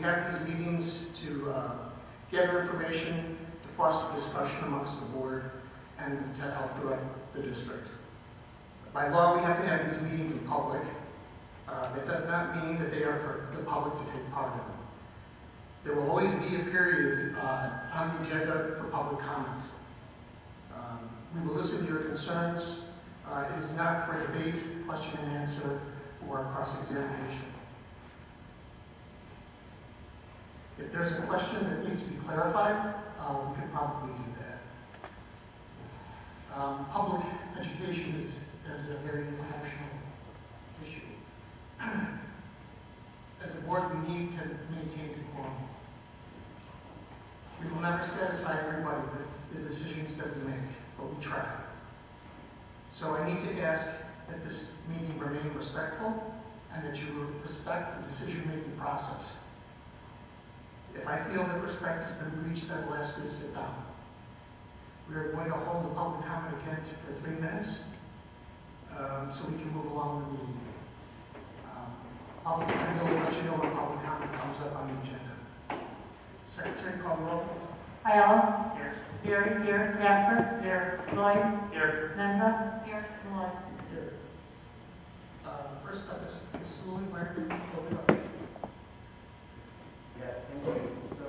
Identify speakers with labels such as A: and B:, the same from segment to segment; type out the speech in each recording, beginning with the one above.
A: We have these meetings to gather information, to foster discussion amongst the board, and to help direct the district. By law, we have to have these meetings in public. That does not mean that they are for the public to take part in them. There will always be a period on the agenda for public comment. We will listen to your concerns. It is not for debate, question and answer, or cross-examination. If there's a question that needs to be clarified, we could probably do that. Public education is a very emotional issue. As a board, we need to maintain decorum. We will never satisfy everybody with the decisions that we make, but we try. So I need to ask that this meeting remain respectful and that you respect the decision-making process. If I feel that respect has been breached, I will ask you to sit down. We are going to hold the public comment again for 3 minutes so we can move along the meeting. I'll let you know when public comment comes up on the agenda. Secretary, call the roll.
B: Ayala.
A: Here.
B: Here. Here. Casper.
A: Here.
B: Lloyd.
A: Here.
B: Menza. Here. Lloyd.
A: Here. First up is school environment. Open up.
C: Yes, thank you. So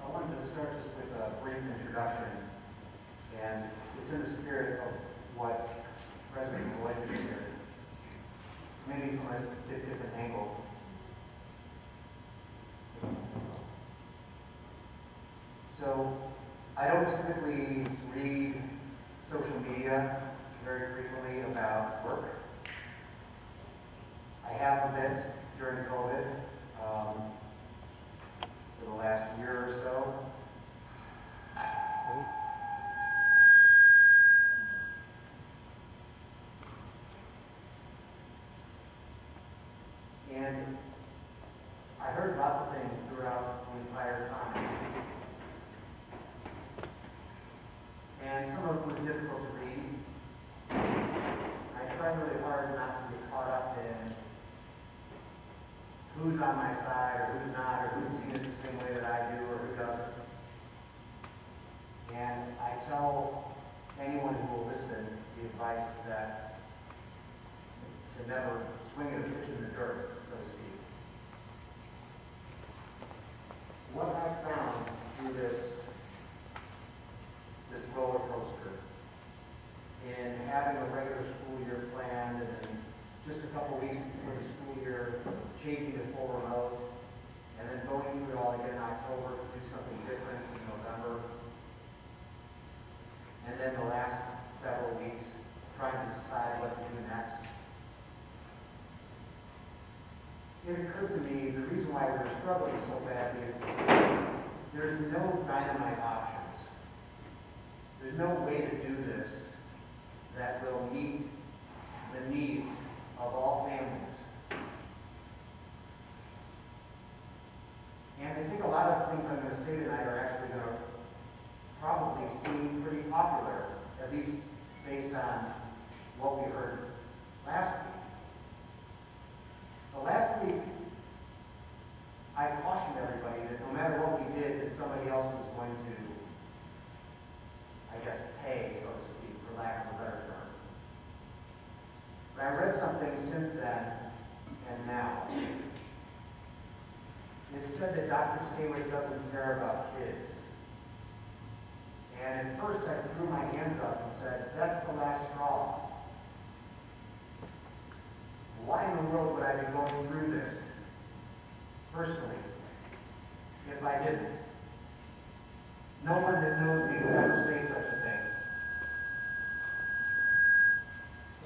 C: I wanted to start just with a brief introduction, and it's in the spirit of what President Lloyd did here, maybe from a bit different angle. So I don't typically read social media very frequently about work. I have a bit during COVID for the last year or so. And I heard lots of things throughout the entire time. And some of it was difficult to read. I tried really hard not to get caught up in who's on my side or who's not, or who's seen it the same way that I do or who doesn't. And I tell anyone who will listen the advice that to never swing at a pitch in the dirt, so to speak. What I found through this roller coaster in having a regular school year planned and then just a couple weeks before the school year changing to full remote and then going through it all again in October to do something different in November, and then the last several weeks trying to decide what to do next. It occurred to me the reason why we're struggling so badly is because there's no dynamite options. There's no way to do this that will meet the needs of all families. And I think a lot of the things I'm going to say tonight are actually going to probably seem pretty popular, at least based on what we heard last week. So last week, I cautioned everybody that no matter what we did, that somebody else was going to, I guess, pay, so to speak, for lack of a better term. But I read something since then and now. It said that Dr. Staywick doesn't care about kids. And at first I threw my hands up and said, that's the last straw. Why in the world would I be going through this personally if I didn't? No one that knows me would ever say such a thing.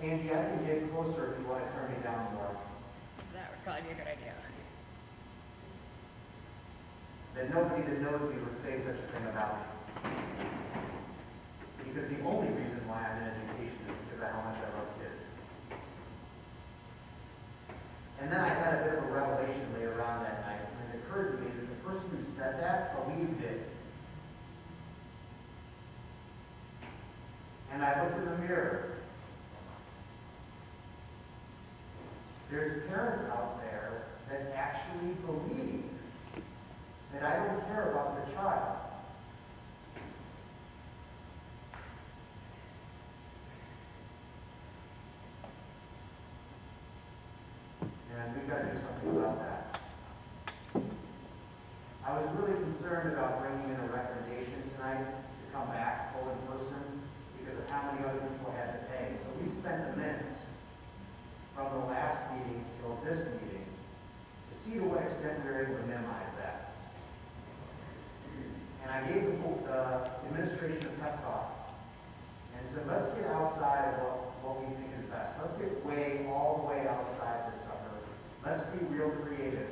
C: Angie, I can get closer if you want to turn me down more.
D: That would probably be a good idea.
C: That nobody that knows me would say such a thing about me. Because the only reason why I'm in education is because of how much I love kids. And then I had a bit of a revelation later on that night, and it occurred to me that the person who said that believed it. And I looked in the mirror. There's parents out there that actually believe and we've got to do something about that. I was really concerned about bringing in a recommendation tonight to come back full in person because of how many other people had to pay. So we spent the minutes from the last meeting till this meeting to see to what extent we were able to minimize that. And I gave the administration a pep talk and said, let's get outside of what we think is best. Let's get all the way outside this suburb. Let's be real creative.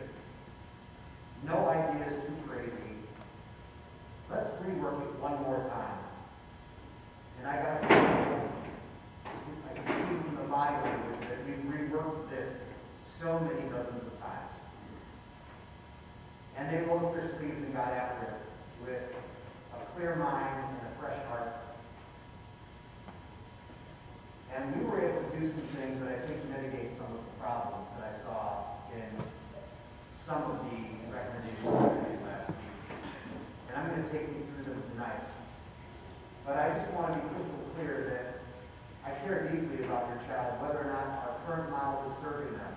C: No idea is too crazy. Let's rework it one more time. And I can see from the body language that we've reworked this so many dozens of times. And they rolled up their sleeves and got after it with a clear mind and a fresh heart. And we were able to do some things that I think mitigate some of the problems that I saw in some of the recommendations that I made last week. And I'm going to take you through them tonight. But I just want to be crystal clear that I care deeply about your child, whether or not our current model is serving them.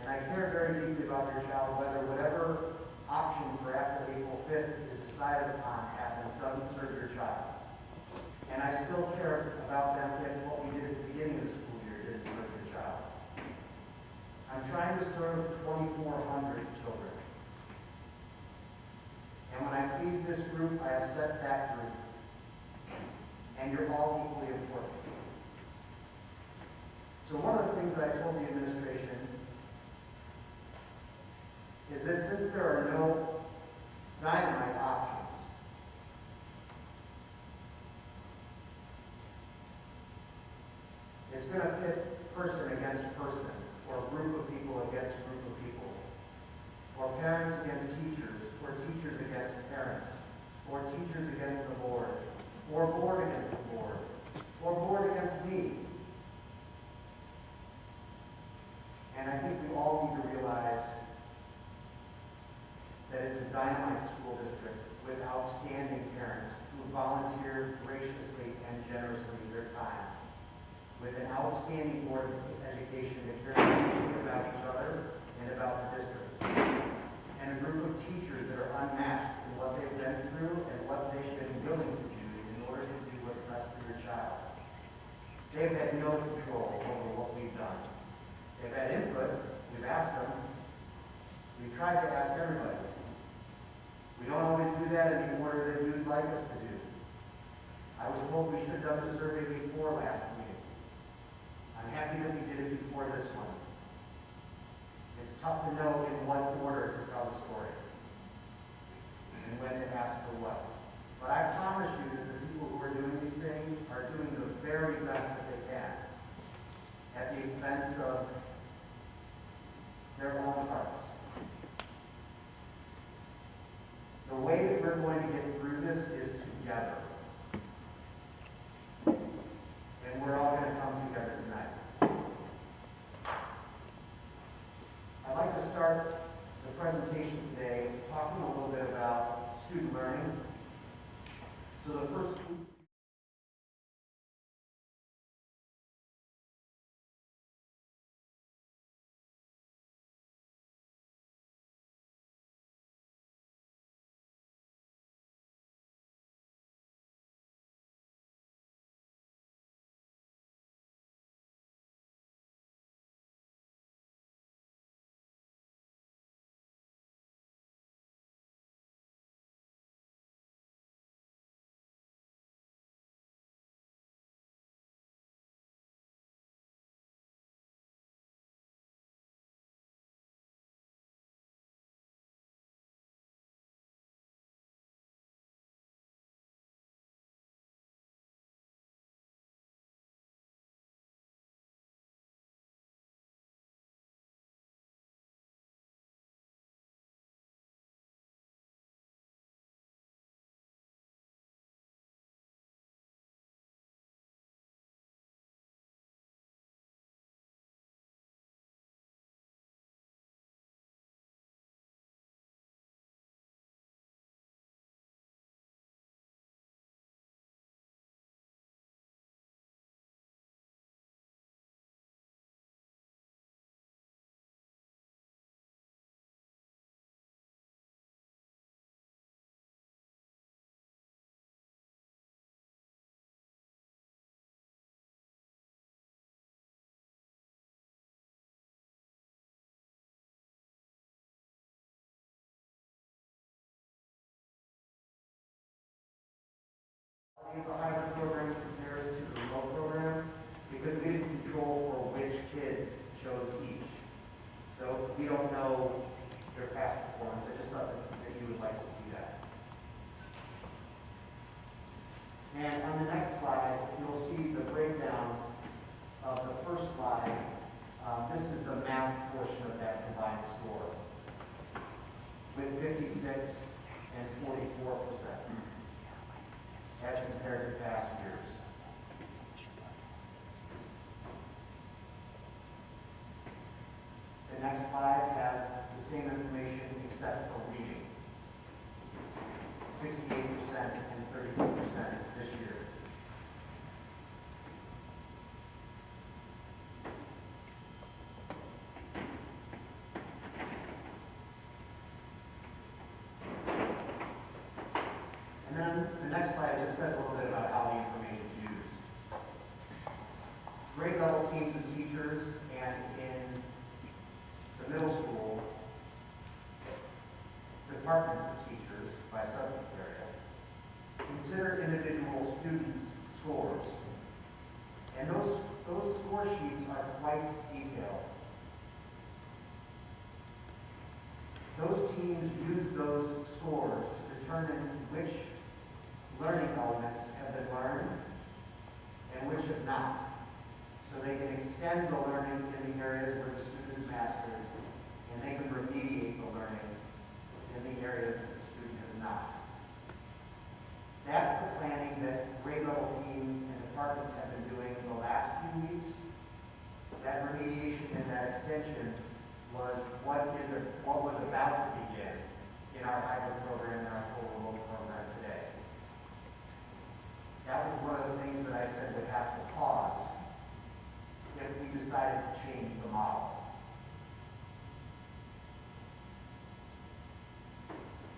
C: And I care very deeply about your child, whether whatever option for after April 5th is decided upon happens, doesn't serve your child. And I still care about them if what we did at the beginning of the school year didn't serve your child. I'm trying to serve 2,400 children. And when I please this group, I upset that group. And you're all equally important. So one of the things that I told the administration is that since there are no dynamite options, it's going to pit person against person, or a group of people against a group of people, or parents against teachers, or teachers against parents, or teachers against the board, or board against the board, or board against me. And I think we all need to realize that it's a dynamite school district with outstanding parents who volunteer graciously and generously their time, with an outstanding board of education that cares deeply about each other and about the district, and a group of teachers that are unmatched in what they've been through and what they've been willing to do in order to do what's best for your child. They've had no control over what we've done. They've had input. We've asked them. We've tried to ask everybody. We don't always do that in the order that you'd like us to do. I was told we should have done the survey before last meeting. I'm happy that we did it before this one. It's tough to know in what order to tell the story and when to ask for what. But I promise you that the people who are doing these things are doing the very best that they can at the expense of their own hearts. The way that we're going to get through this is together. And we're all going to come together tonight. I'd like to start the presentation today talking a little bit about student learning. So the first if a hybrid program compares to the remote program, because we didn't control for which kids chose each. So we don't know their past performance. I just thought that you would like to see that. And on the next slide, you'll see the breakdown of the first slide. This is the math portion of that combined score, with 56 and 44%, as compared to past years. The next slide has the same information except for reading. 68% and 32% this year. And then the next slide just says a little bit about how the information is used. Grade level teams of teachers, and in the middle school, departments of teachers by subject area, consider individual students' scores. And those score sheets are quite detailed. Those teams use those scores to determine which learning elements have been learned and which have not. So they can extend the learning in the areas where the student is mastered, and they can remediate the learning in the areas that the student has not. That's the planning that grade level teams and departments have been doing in the last few weeks. That remediation and that extension was what was about to begin in our hybrid program and our full remote program today. That was one of the things that I said would have to pause if we decided to change the model.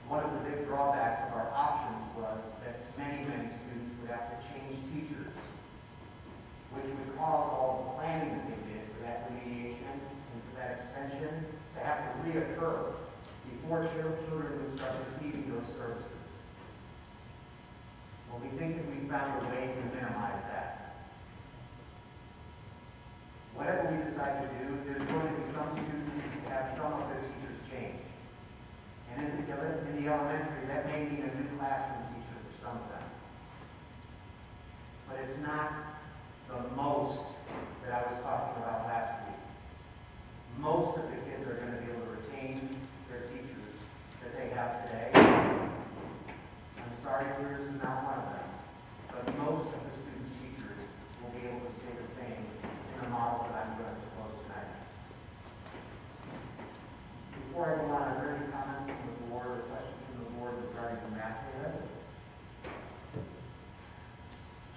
C: One of the big drawbacks of our options was that many students would have to change teachers, which would cause all the planning that they did for that remediation and for that extension to have to reoccur before children would start receiving those services. Well, we think that we found a way to minimize that. Whatever we decide to do, there's going to be some students who have some of their teachers change. And in the elementary, that may mean a new classroom teacher for some of them. But it's not the most that I was talking about last week. Most of the kids are going to be able to retain their teachers that they have today. I'm sorry yours is not one of them, but most of the students' teachers will be able to stay the same in the model that I'm going to propose tonight. Before I go on, are there any comments from the board or questions from the board regarding the math data?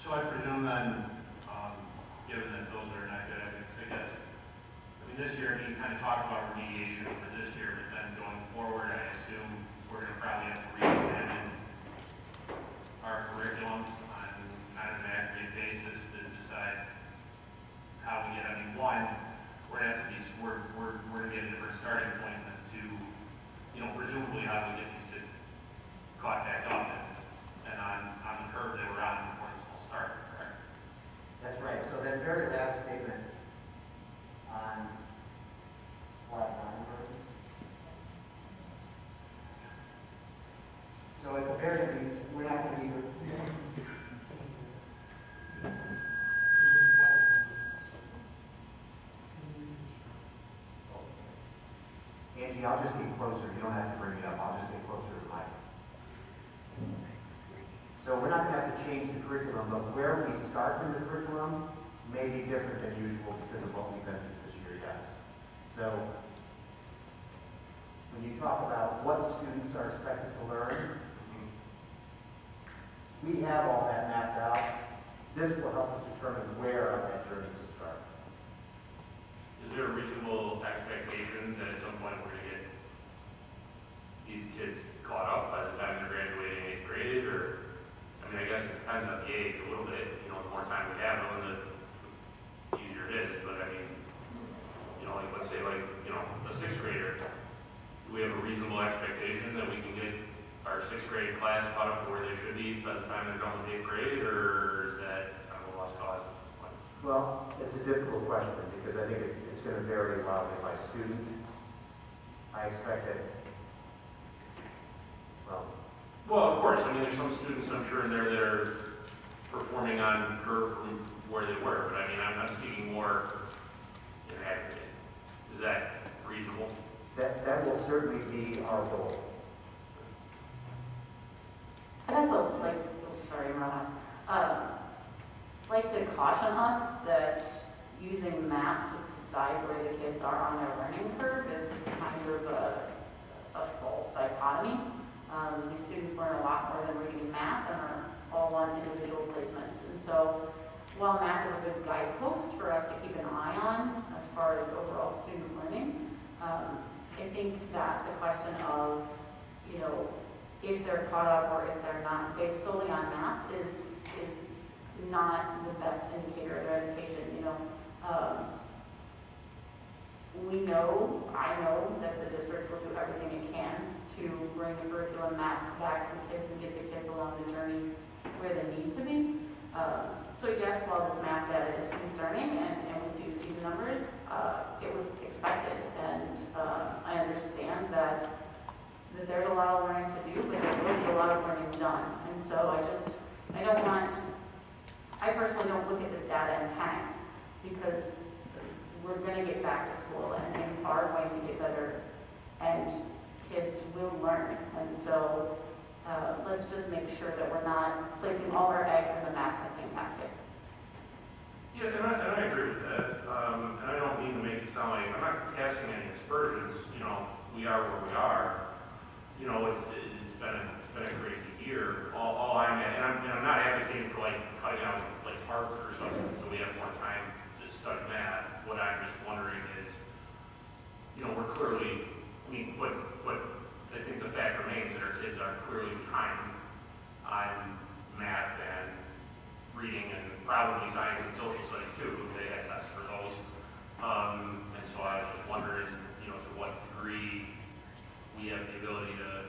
E: So I presume then, given that those are not good, I guess, I mean, this year, you kind of talked about remediation for this year, but then going forward, I assume we're going to probably have to re-examine our curriculum on kind of an aggregate basis to decide how we get, I mean, one, we're going to have to be, we're going to get a different starting point than two, you know, presumably how do we get these kids caught back up and on the curve they were on before this all started, correct?
C: That's right. So that very last statement on slide 9. So at the very least, we're not going to be. Angie, I'll just get closer. You don't have to bring it up. I'll just get closer to the mic. So we're not going to have to change the curriculum, but where we start in the curriculum may be different than usual because of what we've been through this year, yes. So when you talk about what students are expected to learn, we have all that mapped out. This will help us determine where on that journey to start.
E: Is there a reasonable expectation that at some point we're going to get these kids caught up by the time they're graduating 8th grade? Or, I mean, I guess it depends on the age a little bit. You know, the more time we have, the easier it is. But I mean, you know, like let's say like, you know, a 6th grader, do we have a reasonable expectation that we can get our 6th grade class caught up to where they should be by the time they're done with 8th grade? Or
C: Well, it's a difficult question because I think it's going to vary wildly by student. I expect that,
E: Well, of course, I mean, there's some students, I'm sure, in there that are performing on curve from where they were, but I mean, I'm speaking more in aggregate. Is that reasonable?
C: that will certainly be our goal.
F: I'd also like, sorry, Rona, like to caution us that using math to decide where the kids are on their learning curve is kind of a false dichotomy. These students learn a lot more than reading and math and are all on individual placements. And so while math is a good guidepost for us to keep an eye on as far as overall student learning, I think that the question of, you know, if they're caught up or if they're not based solely on math is not the best indicator of their education. You know, I know that the district will do everything it can to bring the curriculum maps back to the kids and get the kids along the journey where they need to be. So yes, while this math data is concerning and we do see the numbers, it was expected, and I understand that there's a lot of learning to do, but there will be a lot of learning done. And so I personally don't look at this data and panic, because we're going to get back to school and things are going to get better and kids will learn. And so let's just make sure that we're not placing all our eggs in the math testing basket.
E: Yeah, and I agree with that. And I don't mean to make it sound like, I'm not casting any aspersions, you know, we are where we are. You know, it's been a crazy year. All I'm at, and I'm not advocating for like cutting out like Harvard or something so we have more time to study math. What I'm just wondering is, you know, we're clearly, I mean, but I think the fact remains that our kids are clearly behind on math and reading and probably science and social studies too. They had tests for those. And so I was just wondering, you know, to what degree we have the ability to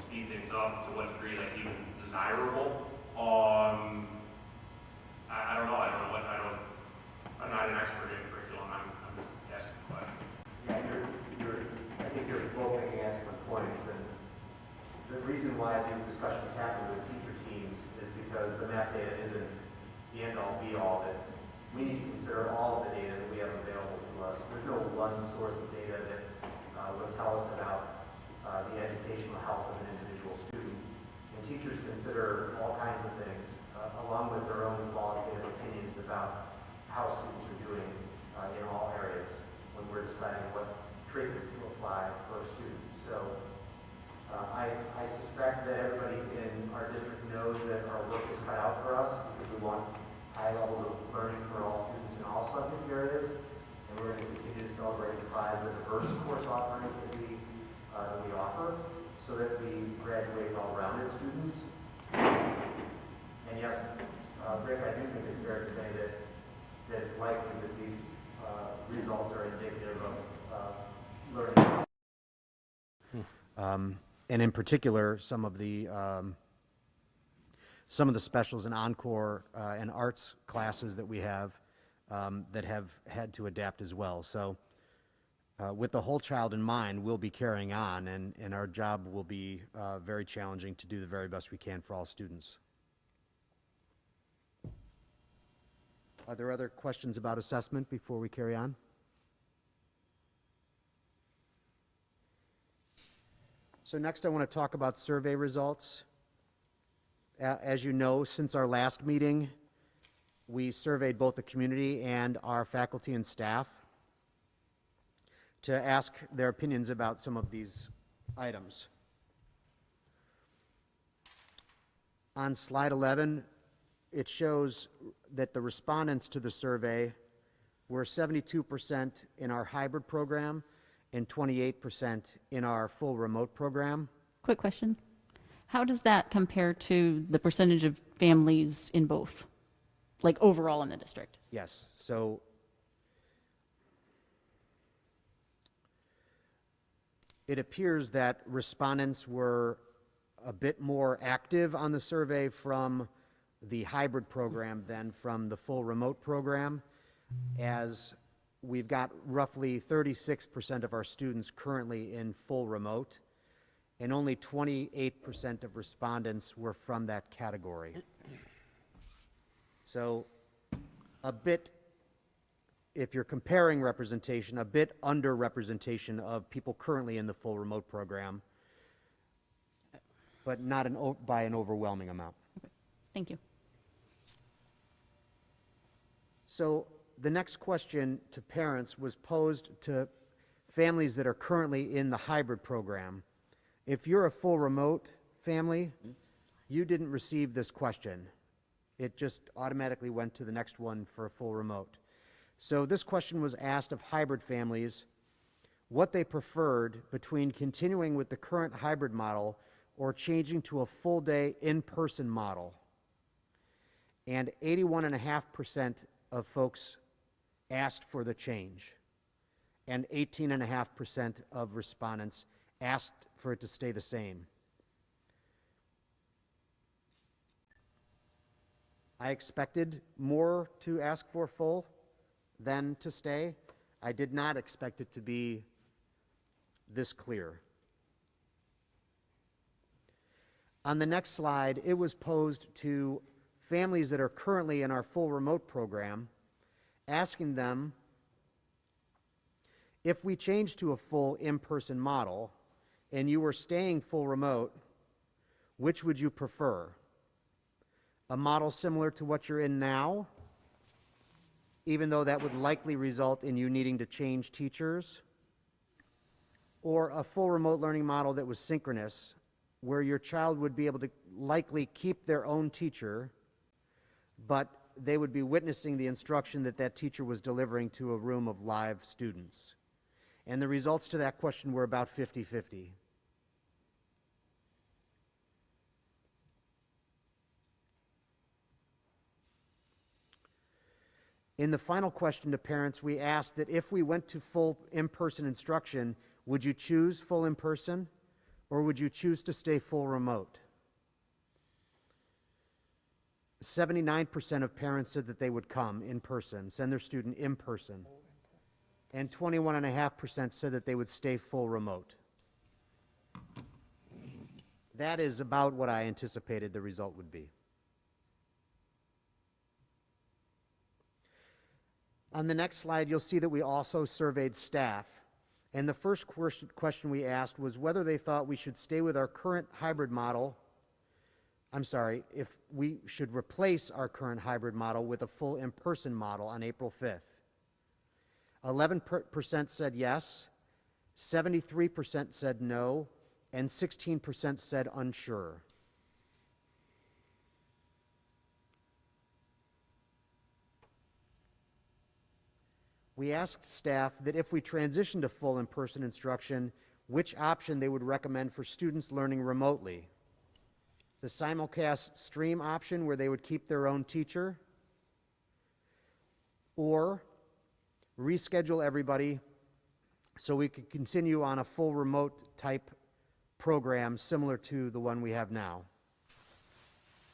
E: speed things up, to what degree that's even desirable. I don't know. I'm not an expert in curriculum. I'm just asking a question.
C: Yeah, I think you're both making excellent points, and the reason why these discussions happen with teacher teams is because the math data isn't the end-all be-all. That we need to consider all of the data that we have available to us. There's no one source of data that will tell us about the educational health of an individual student. And teachers consider all kinds of things, along with their own qualitative opinions about how students are doing in all areas when we're deciding what treatment to apply for a student. So I suspect that everybody in our district knows that our work is cut out for us because we want high levels of learning for all students in all subject areas. And we're going to continue to celebrate and prize the diverse course offerings that we offer so that we graduate well-rounded students. And yes, Rick, I do think it's fair to say that it's likely that these results are indicative of learning.
G: And in particular, some of the specials and encore and arts classes that we have that have had to adapt as well. So with the whole child in mind, we'll be carrying on, and our job will be very challenging to do the very best we can for all students. Are there other questions about assessment before we carry on? So next I want to talk about survey results. As you know, since our last meeting, we surveyed both the community and our faculty and staff to ask their opinions about some of these items. On slide 11, it shows that the respondents to the survey were 72% in our hybrid program and 28% in our full remote program.
H: Quick question. How does that compare to the percentage of families in both, like overall in the district?
G: Yes, so it appears that respondents were a bit more active on the survey from the hybrid program then from the full remote program, as we've got roughly 36% of our students currently in full remote, and only 28% of respondents were from that category. So a bit, if you're comparing representation, a bit under representation of people currently in the full remote program, but not by an overwhelming amount.
H: Thank you.
G: So the next question to parents was posed to families that are currently in the hybrid program. If you're a full remote family, you didn't receive this question. It just automatically went to the next one for a full remote. So this question was asked of hybrid families, what they preferred between continuing with the current hybrid model or changing to a full-day in-person model. And 81.5% of folks asked for the change, and 18.5% of respondents asked for it to stay the same. I expected more to ask for full than to stay. I did not expect it to be this clear. On the next slide, it was posed to families that are currently in our full remote program, asking them, if we change to a full in-person model and you were staying full remote, which would you prefer? A model similar to what you're in now, even though that would likely result in you needing to change teachers, or a full remote learning model that was synchronous, where your child would be able to likely keep their own teacher, but they would be witnessing the instruction that that teacher was delivering to a room of live students. And the results to that question were about 50-50. In the final question to parents, we asked that if we went to full in-person instruction, would you choose full in-person, or would you choose to stay full remote? 79% of parents said that they would come in person, send their student in person, and 21.5% said that they would stay full remote. That is about what I anticipated the result would be. On the next slide, you'll see that we also surveyed staff. And the first question we asked was whether they thought we should stay with our current hybrid model. If we should replace our current hybrid model with a full in-person model on April 5th. 11% said yes, 73% said no, and 16% said unsure. We asked staff that if we transition to full in-person instruction, which option they would recommend for students learning remotely. The simulcast stream option where they would keep their own teacher, or reschedule everybody so we could continue on a full remote type program similar to the one we have now.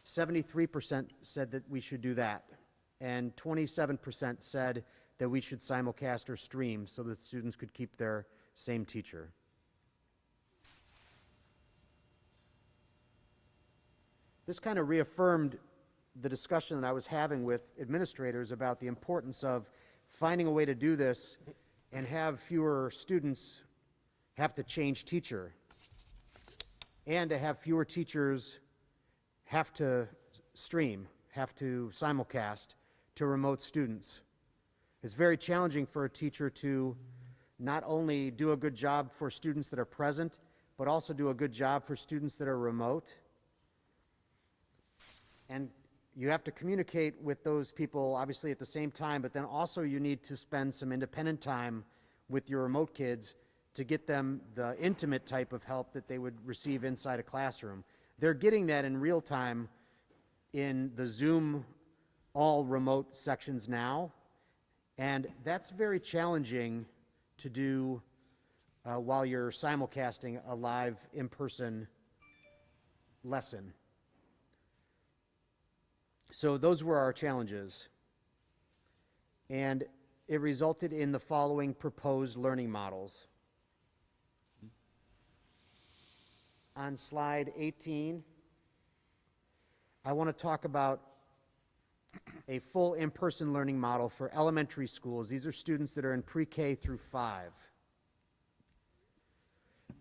G: 73% said that we should do that, and 27% said that we should simulcast or stream so that students could keep their same teacher. This kind of reaffirmed the discussion that I was having with administrators about the importance of finding a way to do this and have fewer students have to change teacher, and to have fewer teachers have to stream, have to simulcast to remote students. It's very challenging for a teacher to not only do a good job for students that are present, but also do a good job for students that are remote. And you have to communicate with those people, obviously, at the same time, but then also you need to spend some independent time with your remote kids to get them the intimate type of help that they would receive inside a classroom. They're getting that in real time in the Zoom all remote sections now, and that's very challenging to do while you're simulcasting a live in-person lesson. So those were our challenges. And it resulted in the following proposed learning models. On slide 18, I want to talk about a full in-person learning model for elementary schools. These are students that are in pre-K through 5.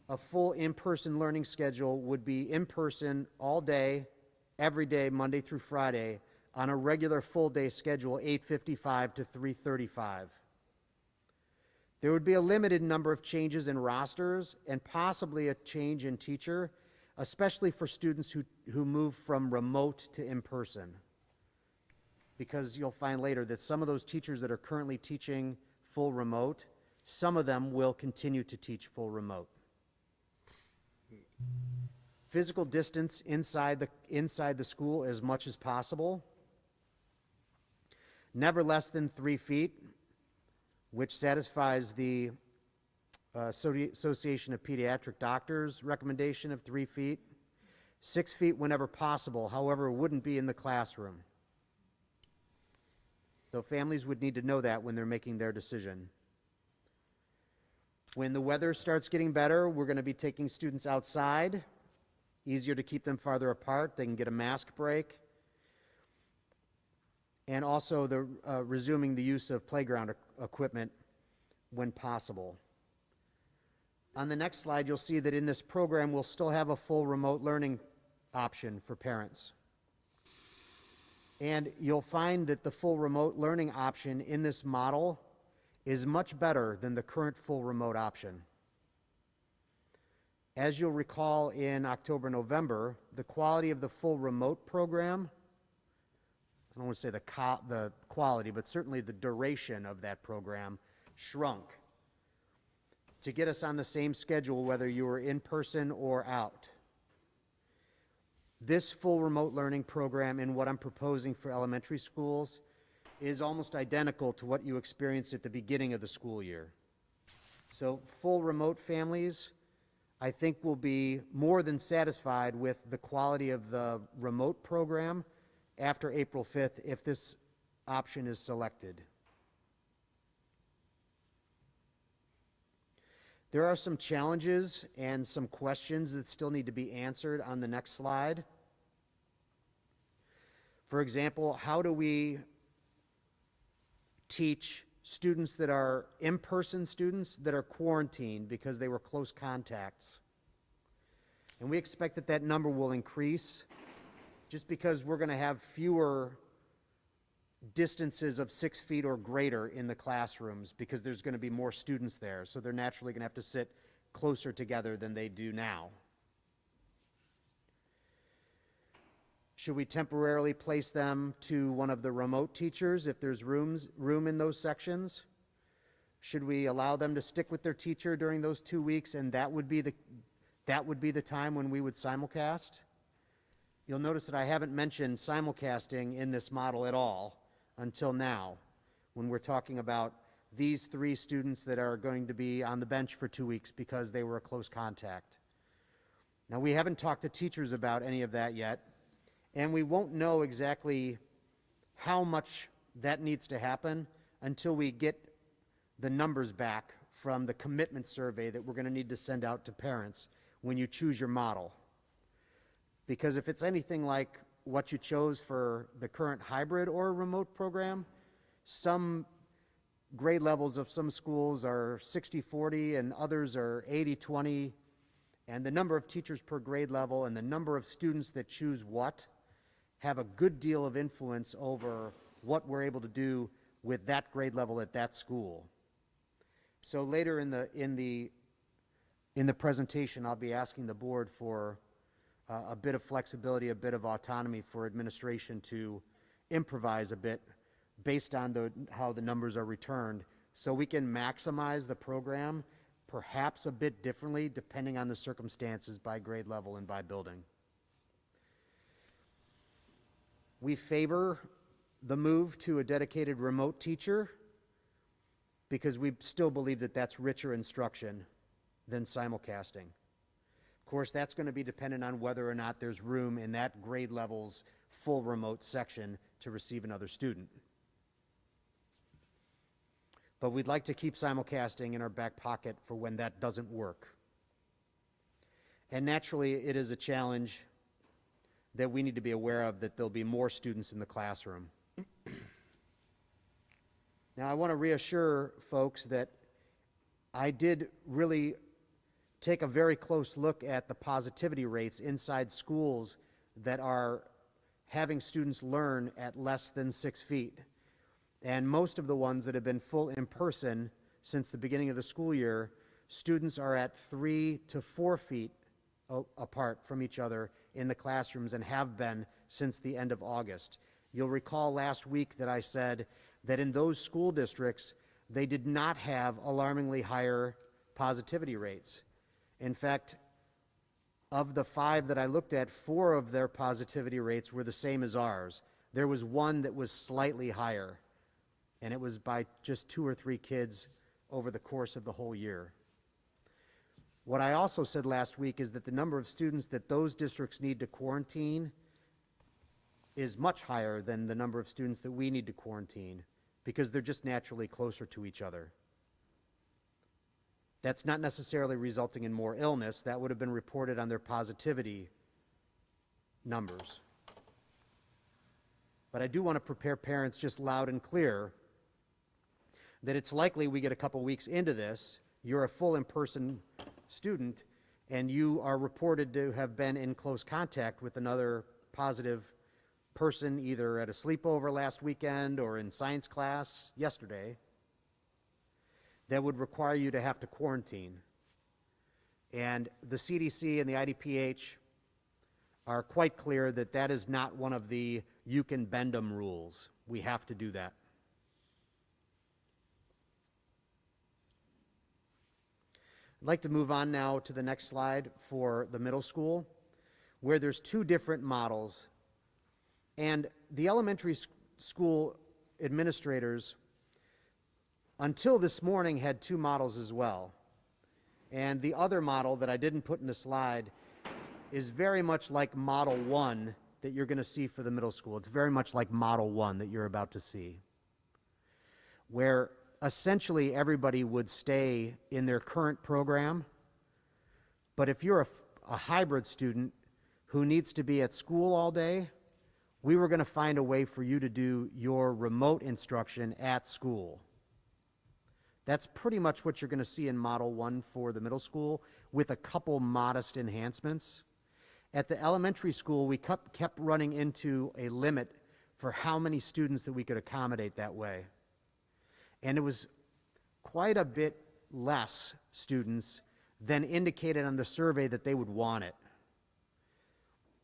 G: A full in-person learning schedule would be in-person all day, every day, Monday through Friday, on a regular full-day schedule, 8:55 to 3:35. There would be a limited number of changes in rosters and possibly a change in teacher, especially for students who move from remote to in-person. Because you'll find later that some of those teachers that are currently teaching full remote, some of them will continue to teach full remote. Physical distance inside the school as much as possible. Never less than 3 feet, which satisfies the Association of Pediatric Doctors recommendation of 3 feet. 6 feet whenever possible, however, wouldn't be in the classroom. So families would need to know that when they're making their decision. When the weather starts getting better, we're going to be taking students outside. Easier to keep them farther apart. They can get a mask break. And also resuming the use of playground equipment when possible. On the next slide, you'll see that in this program, we'll still have a full remote learning option for parents. And you'll find that the full remote learning option in this model is much better than the current full remote option. As you'll recall in October, November, the quality of the full remote program, I don't want to say the quality, but certainly the duration of that program shrunk to get us on the same schedule whether you were in person or out. This full remote learning program and what I'm proposing for elementary schools is almost identical to what you experienced at the beginning of the school year. So full remote families, I think, will be more than satisfied with the quality of the remote program after April 5th if this option is selected. There are some challenges and some questions that still need to be answered on the next slide. For example, how do we teach students that are in-person students that are quarantined because they were close contacts? And we expect that that number will increase just because we're going to have fewer distances of 6 feet or greater in the classrooms because there's going to be more students there. So they're naturally going to have to sit closer together than they do now. Should we temporarily place them to one of the remote teachers if there's room in those sections? Should we allow them to stick with their teacher during those 2 weeks and that would be the time when we would simulcast? You'll notice that I haven't mentioned simulcasting in this model at all until now, when we're talking about these 3 students that are going to be on the bench for 2 weeks because they were a close contact. Now, we haven't talked to teachers about any of that yet, and we won't know exactly how much that needs to happen until we get the numbers back from the commitment survey that we're going to need to send out to parents when you choose your model. Because if it's anything like what you chose for the current hybrid or remote program, some grade levels of some schools are 60-40 and others are 80-20, and the number of teachers per grade level and the number of students that choose what have a good deal of influence over what we're able to do with that grade level at that school. So later in the presentation, I'll be asking the board for a bit of flexibility, a bit of autonomy for administration to improvise a bit based on how the numbers are returned, so we can maximize the program perhaps a bit differently depending on the circumstances by grade level and by building. We favor the move to a dedicated remote teacher because we still believe that that's richer instruction than simulcasting. Of course, that's going to be dependent on whether or not there's room in that grade level's full remote section to receive another student. But we'd like to keep simulcasting in our back pocket for when that doesn't work. And naturally, it is a challenge that we need to be aware of, that there'll be more students in the classroom. Now, I want to reassure folks that I did really take a very close look at the positivity rates inside schools that are having students learn at less than 6 feet. And most of the ones that have been full in person since the beginning of the school year, students are at 3 to 4 feet apart from each other in the classrooms, and have been since the end of August. You'll recall last week that I said that in those school districts, they did not have alarmingly higher positivity rates. In fact, of the 5 that I looked at, 4 of their positivity rates were the same as ours. There was one that was slightly higher, and it was by just 2 or 3 kids over the course of the whole year. What I also said last week is that the number of students that those districts need to quarantine is much higher than the number of students that we need to quarantine, because they're just naturally closer to each other. That's not necessarily resulting in more illness. That would have been reported on their positivity numbers. But I do want to prepare parents just loud and clear that it's likely we get a couple weeks into this, you're a full in-person student, and you are reported to have been in close contact with another positive person, either at a sleepover last weekend or in science class yesterday, that would require you to have to quarantine. And the CDC and the IDPH are quite clear that that is not one of the you can bend them rules. We have to do that. I'd like to move on now to the next slide for the middle school, where there's 2 different models. And the elementary school administrators, until this morning, had 2 models as well. And the other model that I didn't put in the slide is very much like Model 1 that you're going to see for the middle school. It's very much like Model 1 that you're about to see, where essentially everybody would stay in their current program. But if you're a hybrid student who needs to be at school all day, we were going to find a way for you to do your remote instruction at school. That's pretty much what you're going to see in Model 1 for the middle school, with a couple modest enhancements. At the elementary school, we kept running into a limit for how many students that we could accommodate that way. And it was quite a bit less students than indicated on the survey that they would want it.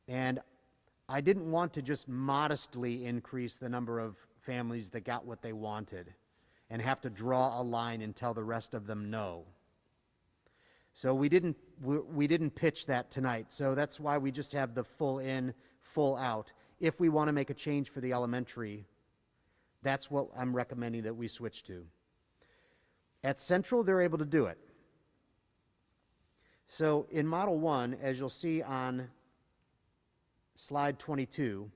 G: And I didn't want to just modestly increase the number of families that got what they wanted and have to draw a line and tell the rest of them no. So we didn't pitch that tonight. So that's why we just have the full in, full out. If we want to make a change for the elementary, that's what I'm recommending that we switch to. At Central, they're able to do it. So in Model 1, as you'll see on slide 22,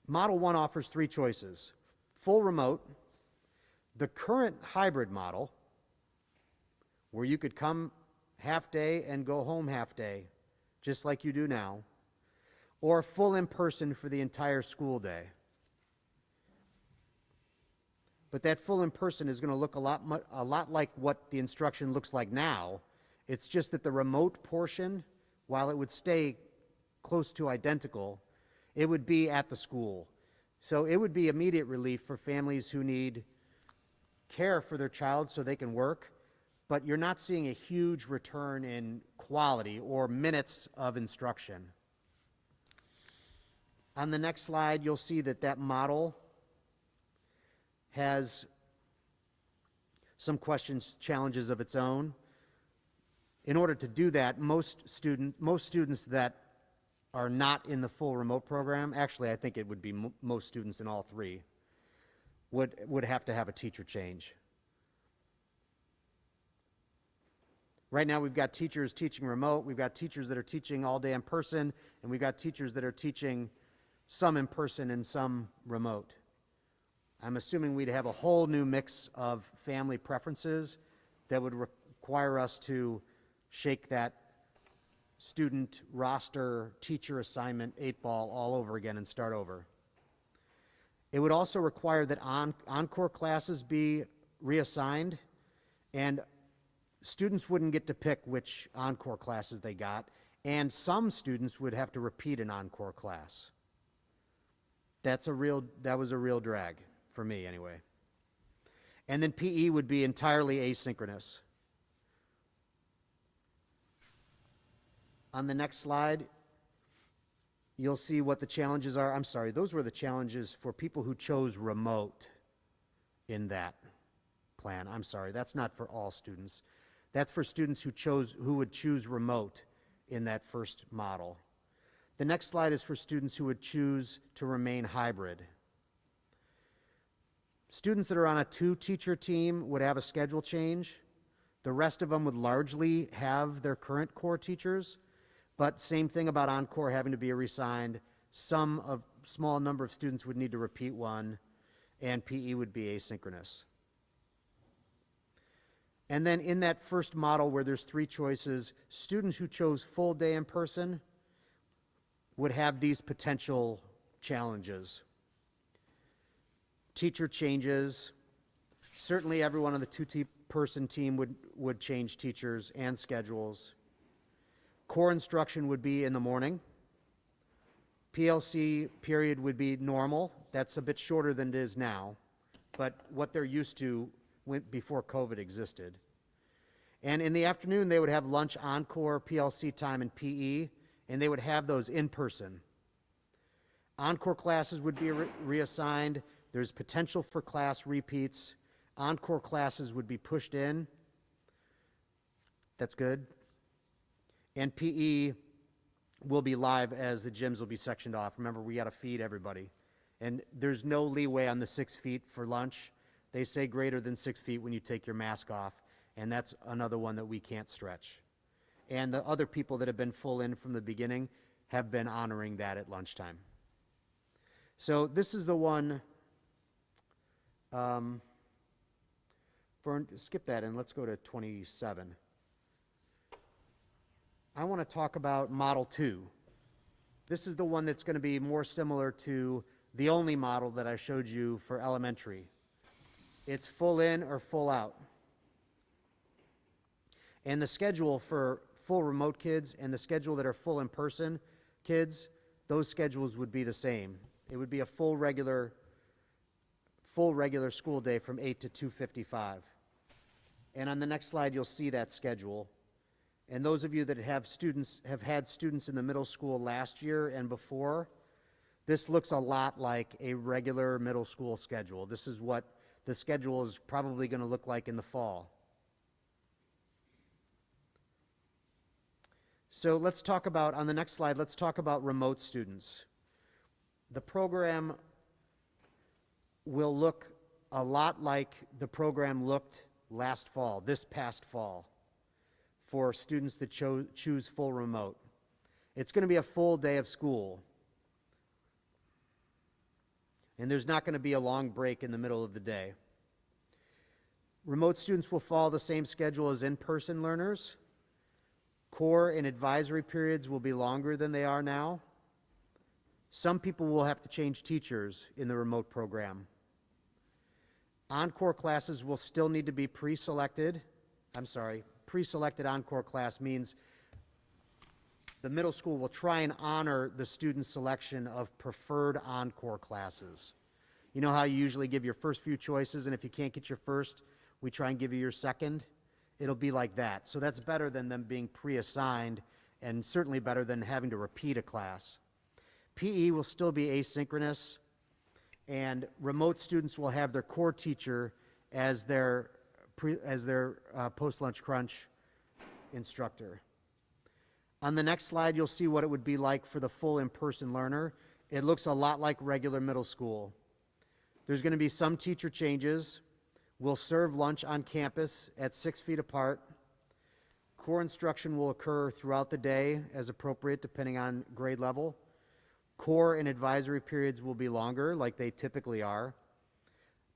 G: Model 1 offers 3 choices: full remote, the current hybrid model, where you could come half day and go home half day, just like you do now, or full in person for the entire school day. But that full in person is going to look a lot like what the instruction looks like now. It's just that the remote portion, while it would stay close to identical, it would be at the school. So it would be immediate relief for families who need care for their child so they can work, but you're not seeing a huge return in quality or minutes of instruction. On the next slide, you'll see that that model has some questions, challenges of its own. In order to do that, most students that are not in the full remote program, actually I think it would be most students in all 3, would have to have a teacher change. Right now, we've got teachers teaching remote, we've got teachers that are teaching all day in person, and we've got teachers that are teaching some in person and some remote. I'm assuming we'd have a whole new mix of family preferences that would require us to shake that student roster, teacher assignment 8-ball all over again and start over. It would also require that encore classes be reassigned, and students wouldn't get to pick which encore classes they got, and some students would have to repeat an encore class. That was a real drag for me anyway. And then PE would be entirely asynchronous. On the next slide, you'll see what the challenges are. I'm sorry, those were the challenges for people who chose remote in that plan. I'm sorry, that's not for all students. That's for students who would choose remote in that first model. The next slide is for students who would choose to remain hybrid. Students that are on a 2-teacher team would have a schedule change. The rest of them would largely have their current core teachers, but same thing about encore having to be reassigned. Small number of students would need to repeat one, and PE would be asynchronous. And then in that first model where there's 3 choices, students who chose full day in person would have these potential challenges. Teacher changes. Certainly everyone on the 2-person team would change teachers and schedules. Core instruction would be in the morning. PLC period would be normal. That's a bit shorter than it is now, but what they're used to before COVID existed. And in the afternoon, they would have lunch, encore, PLC time, and PE, and they would have those in person. Encore classes would be reassigned. There's potential for class repeats. Encore classes would be pushed in. That's good. And PE will be live as the gyms will be sectioned off. Remember, we got to feed everybody. And there's no leeway on the 6 feet for lunch. They say greater than 6 feet when you take your mask off, and that's another one that we can't stretch. And the other people that have been full in from the beginning have been honoring that at lunchtime. So this is the one, skip that and let's go to 27. I want to talk about Model 2. This is the one that's going to be more similar to the only model that I showed you for elementary. It's full in or full out. And the schedule for full remote kids and the schedule that are full in person kids, those schedules would be the same. It would be a full regular school day from 8 to 2:55. And on the next slide, you'll see that schedule. And those of you that have had students in the middle school last year and before, this looks a lot like a regular middle school schedule. This is what the schedule is probably going to look like in the fall. So let's talk about, on the next slide, let's talk about remote students. The program will look a lot like the program looked last fall, this past fall, for students that choose full remote. It's going to be a full day of school. And there's not going to be a long break in the middle of the day. Remote students will follow the same schedule as in-person learners. Core and advisory periods will be longer than they are now. Some people will have to change teachers in the remote program. Encore classes will still need to be pre-selected. Pre-selected encore class means the middle school will try and honor the student's selection of preferred encore classes. You know how you usually give your first few choices, and if you can't get your first, we try and give you your second? It'll be like that. So that's better than them being pre-assigned, and certainly better than having to repeat a class. PE will still be asynchronous, and remote students will have their core teacher as their post-lunch crunch instructor. On the next slide, you'll see what it would be like for the full in-person learner. It looks a lot like regular middle school. There's going to be some teacher changes. We'll serve lunch on campus at 6 feet apart. core instruction will occur throughout the day as appropriate, depending on grade level. Core and advisory periods will be longer, like they typically are.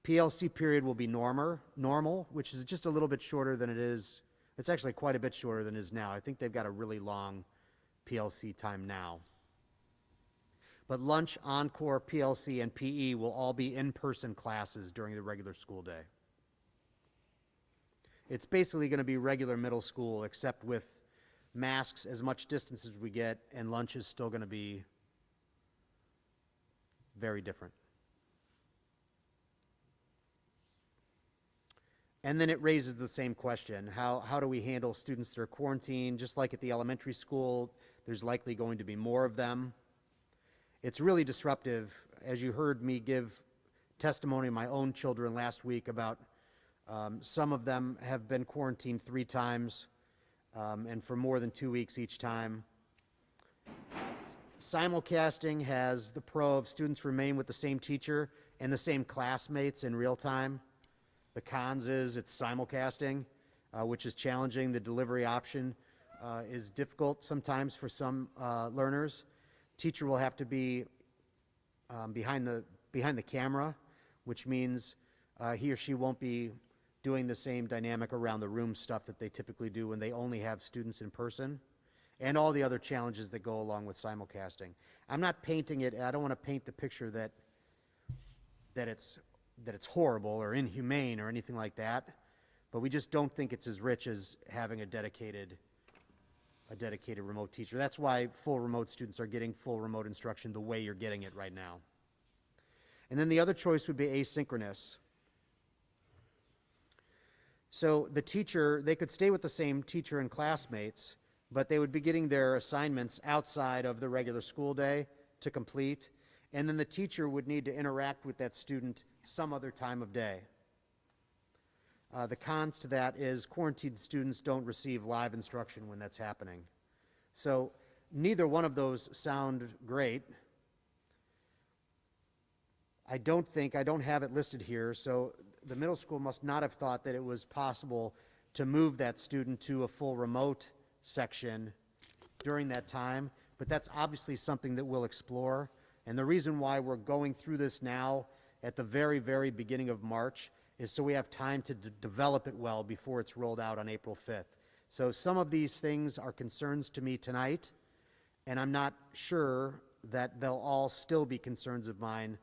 G: PLC period will be normal, which is just a little bit shorter than it is. It's actually quite a bit shorter than it is now. I think they've got a really long PLC time now. But lunch, encore, PLC, and PE will all be in-person classes during the regular school day. It's basically going to be regular middle school, except with masks, as much distance as we get, and lunch is still going to be very different. And then it raises the same question. How do we handle students that are quarantined? Just like at the elementary school, there's likely going to be more of them. It's really disruptive. As you heard me give testimony of my own children last week about some of them have been quarantined 3 times and for more than 2 weeks each time. Simulcasting has the pro of students remain with the same teacher and the same classmates in real time. The cons is it's simulcasting, which is challenging. The delivery option is difficult sometimes for some learners. Teacher will have to be behind the camera, which means he or she won't be doing the same dynamic around the room stuff that they typically do when they only have students in person, and all the other challenges that go along with simulcasting. I'm not painting it, I don't want to paint the picture that it's horrible or inhumane or anything like that, but we just don't think it's as rich as having a dedicated remote teacher. That's why full remote students are getting full remote instruction the way you're getting it right now. And then the other choice would be asynchronous. So the teacher, they could stay with the same teacher and classmates, but they would be getting their assignments outside of the regular school day to complete, and then the teacher would need to interact with that student some other time of day. The cons to that is quarantined students don't receive live instruction when that's happening. So neither one of those sound great. I don't have it listed here, so the middle school must not have thought that it was possible to move that student to a full remote section during that time, but that's obviously something that we'll explore. And the reason why we're going through this now at the very, very beginning of March is so we have time to develop it well before it's rolled out on April 5th. So some of these things are concerns to me tonight, and I'm not sure that they'll all still be concerns of mine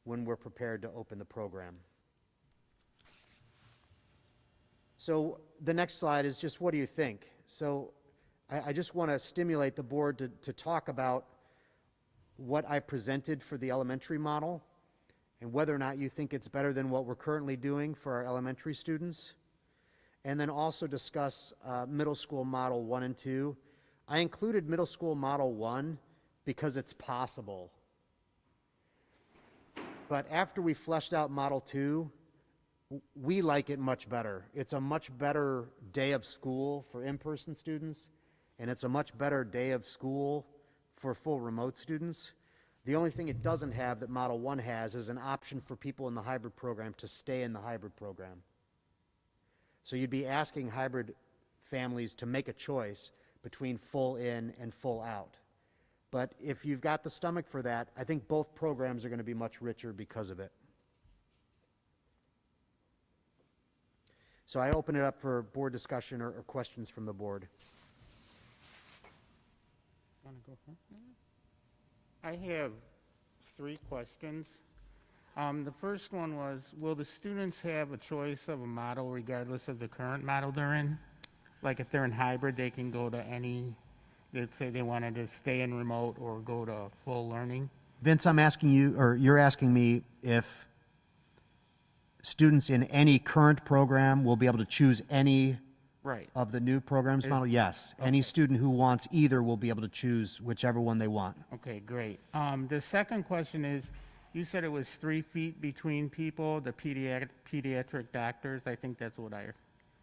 G: when we're prepared to open the program. So the next slide is just, what do you think? So I just want to stimulate the board to talk about what I presented for the elementary model and whether or not you think it's better than what we're currently doing for our elementary students. And then also discuss middle school model 1 and 2. I included middle school model 1 because it's possible. But after we fleshed out model 2, we like it much better. It's a much better day of school for in-person students, and it's a much better day of school for full remote students. The only thing it doesn't have that Model 1 has is an option for people in the hybrid program to stay in the hybrid program. So you'd be asking hybrid families to make a choice between full in and full out. But if you've got the stomach for that, I think both programs are going to be much richer because of it. So I open it up for board discussion or questions from the board.
I: Want to go first? I have 3 questions. The first one was, will the students have a choice of a model regardless of the current model they're in? Like if they're in hybrid, they can go to any, let's say they wanted to stay in remote or go to full learning?
G: Vince, I'm asking you, or you're asking me if students in any current program will be able to choose any
I: Right.
G: of the new programs model? Yes. Any student who wants either will be able to choose whichever one they want.
I: Okay, great. The second question is, you said it was 3 feet between people, the pediatric doctors. I think that's what I...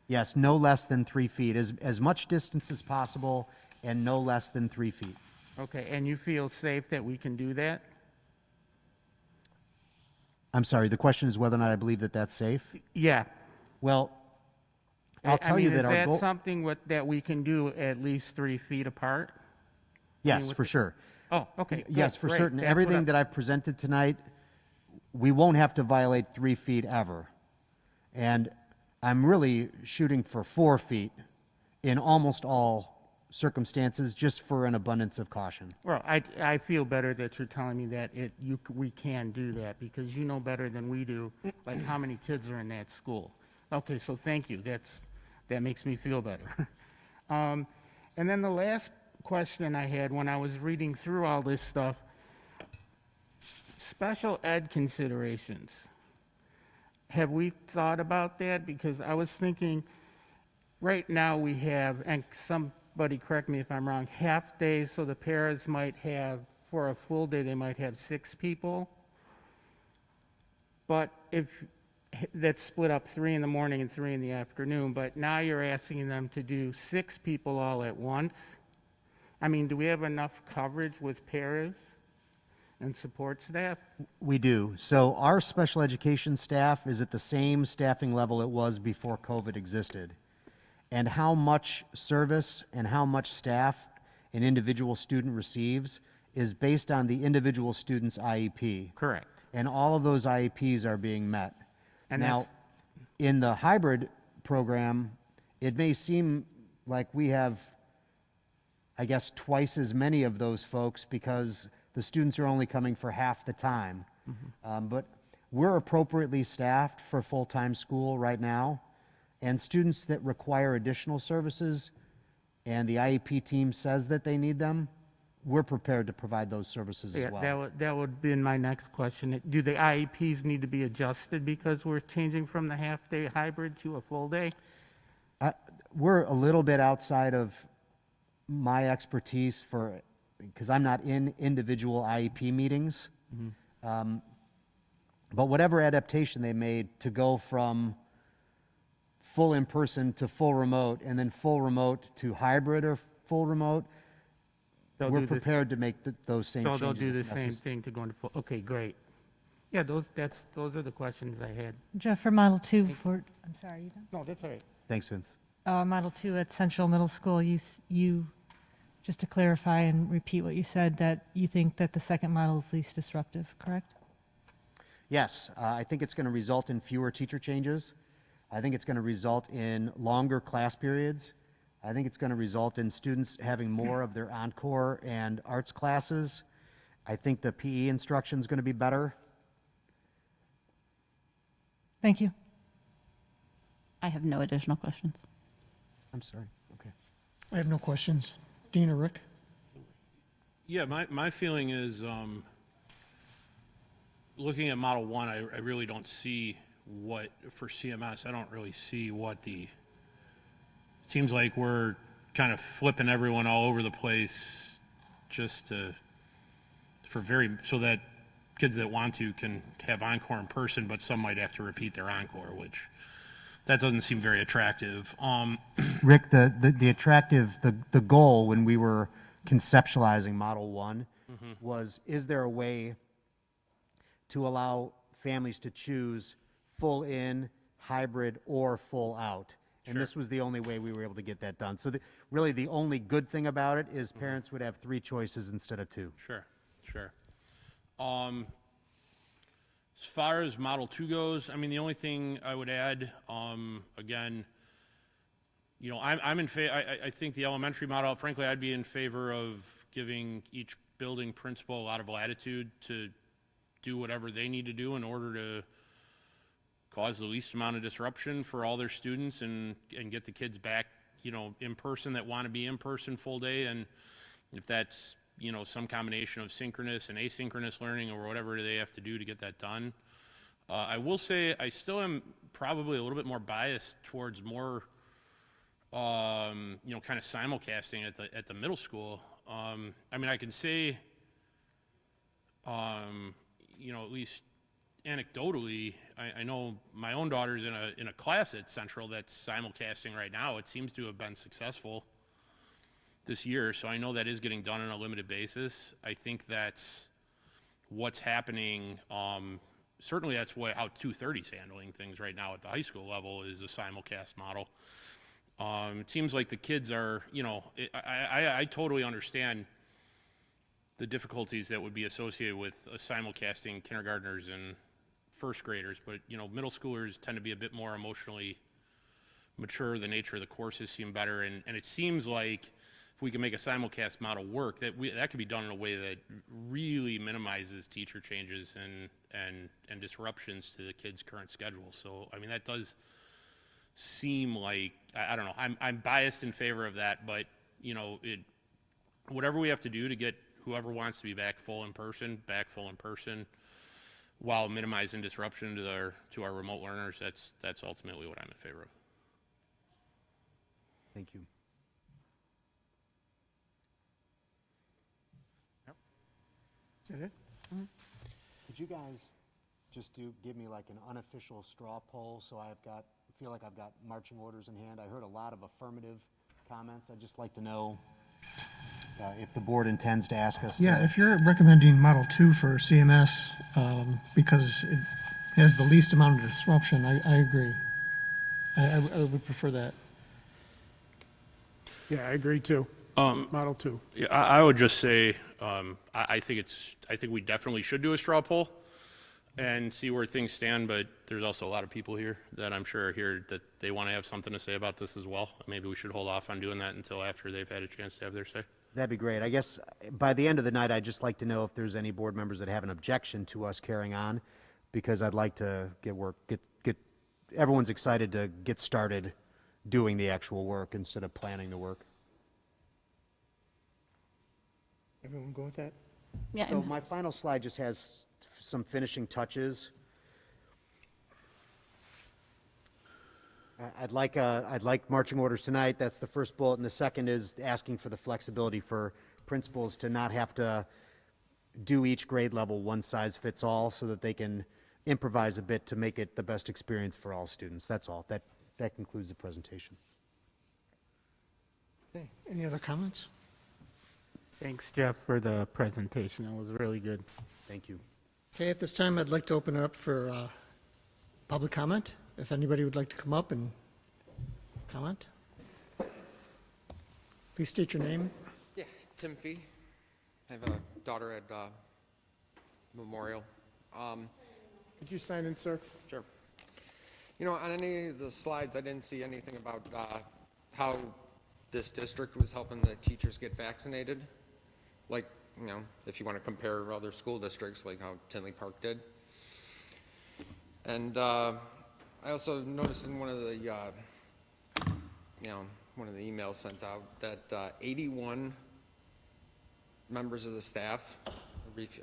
G: Yes, no less than 3 feet, as much distance as possible, and no less than 3 feet.
I: Okay, and you feel safe that we can do that?
G: I'm sorry, the question is whether or not I believe that that's safe.
I: Yeah.
G: Well, I'll tell you that our
I: Is
G: goal.
I: that something that we can do at least 3 feet apart?
G: Yes,
I: with
G: for sure.
I: Oh, okay.
G: Yes,
I: good,
G: for
I: great.
G: certain.
I: That's what
G: Everything that I've presented tonight, we won't have to violate 3 feet ever. And I'm really shooting for 4 feet in almost all circumstances, just for an abundance of caution.
I: Well, I feel better that you're telling me that we can do that, because you know better than we do, like how many kids are in that school. Okay, so thank you. That makes me feel better. And then the last question I had when I was reading through all this stuff, special ed considerations. Have we thought about that? Because I was thinking, right now we have, and somebody correct me if I'm wrong, half days, so the parents might have, for a full day, they might have 6 people. But if that's split up 3 in the morning and 3 in the afternoon, but now you're asking them to do 6 people all at once. I mean, do we have enough coverage with paras and support staff?
G: We do. So our special education staff is at the same staffing level it was before COVID existed. And how much service and how much staff an individual student receives is based on the individual student's IEP.
I: Correct.
G: And all of those IEPs are being met.
I: And
G: now,
I: that's-
G: in the hybrid program, it may seem like we have, I guess, twice as many of those folks because the students are only coming for half the time. But we're appropriately staffed for full-time school right now. And students that require additional services and the IEP team says that they need them, we're prepared to provide those services as well.
I: that would be my next question. Do the IEPs need to be adjusted because we're changing from the half-day hybrid to a full day?
G: We're a little bit outside of my expertise because I'm not in individual IEP meetings. But whatever adaptation they made to go from full in-person to full remote, and then full remote to hybrid or full remote, we're prepared to make those same
I: So
G: changes.
I: they'll do the
G: if
I: same thing to go into full, okay, great. Yeah, those are the questions I had.
B: Jeff, for Model 2, I'm sorry, you done?
I: No, that's all right.
G: Thanks, Vince.
B: Model 2 at Central Middle School, you, just to clarify and repeat what you said, that you think that the second model is least disruptive, correct?
G: Yes, I think it's going to result in fewer teacher changes. I think it's going to result in longer class periods. I think it's going to result in students having more of their encore and arts classes. I think the PE instruction is going to be better.
B: Thank you.
H: I have no additional questions.
G: I'm sorry. Okay.
A: I have no questions. Dean or Rick?
E: Yeah, my feeling is, looking at Model 1, I really don't see for CMS, I don't really see it seems like we're kind of flipping everyone all over the place just so that kids that want to can have encore in person, but some might have to repeat their encore, which that doesn't seem very attractive.
G: Rick, the goal when we were conceptualizing Model 1 was, is there a way to allow families to choose full in, hybrid, or full out? And
E: Sure.
G: this was the only way we were able to get that done. So really the only good thing about it is parents would have 3 choices instead of 2.
E: Sure. As far as Model 2 goes, I mean, the only thing I would add, again, you know, I'm in favor, I think the elementary model, frankly, I'd be in favor of giving each building principal a lot of latitude to do whatever they need to do in order to cause the least amount of disruption for all their students and get the kids back, you know, in person that want to be in person full day. And if that's, you know, some combination of synchronous and asynchronous learning or whatever they have to do to get that done. I will say I still am probably a little bit more biased towards more, you know, kind of simulcasting at the middle school. I mean, I can say, you know, at least anecdotally, I know my own daughter's in a class at Central that's simulcasting right now. It seems to have been successful this year, so I know that is getting done on a limited basis. I think that's what's happening. Certainly that's how 230's handling things right now at the high school level is a simulcast model. It seems like the kids are, I totally understand the difficulties that would be associated with simulcasting kindergartners and first graders, but, middle schoolers tend to be a bit more emotionally mature. The nature of the courses seem better, and it seems like if we can make a simulcast model work, that could be done in a way that really minimizes teacher changes and disruptions to the kids' current schedule. So, I mean, that does seem like, I don't know, I'm biased in favor of that, but, whatever we have to do to get whoever wants to be back full in person, while minimizing disruption to our remote learners, that's ultimately what I'm in favor of.
G: Thank you.
A: Is that it?
G: Could you guys just give me like an unofficial straw poll, so feel like I've got marching orders in hand? I heard a lot of affirmative comments. I'd just like to know if the board intends to ask us to.
A: Yeah, if you're recommending Model 2 for CMS, because it has the least amount of disruption, I agree. I would prefer that.
J: Yeah, I agree too. Model 2.
E: Yeah, I would just say, I think we definitely should do a straw poll and see where things stand, but there's also a lot of people here that I'm sure are here that they want to have something to say about this as well. Maybe we should hold off on doing that until after they've had a chance to have their say.
G: That'd be great. I guess by the end of the night, I'd just like to know if there's any board members that have an objection to us carrying on, because I'd like to get everyone's excited to get started doing the actual work instead of planning the work.
A: Everyone go with that?
H: Yeah,
G: So my final slide just has some finishing touches. I'd like marching orders tonight. That's the first bullet, and the second is asking for the flexibility for principals to not have to do each grade level one size fits all, so that they can improvise a bit to make it the best experience for all students. That's all. That concludes the presentation.
A: Okay, any other comments?
I: Thanks, Jeff, for the presentation. It was really good.
G: Thank you.
A: Okay, at this time, I'd like to open it up for public comment. If anybody would like to come up and comment. Please state your name.
K: Yeah, Tim Fee. I have a daughter at Memorial.
J: Could you sign in, sir?
K: Sure. On any of the slides, I didn't see anything about how this district was helping the teachers get vaccinated. Like, if you want to compare other school districts, like how Tinley Park did. And I also noticed in one of the, one of the emails sent out that 81 members of the staff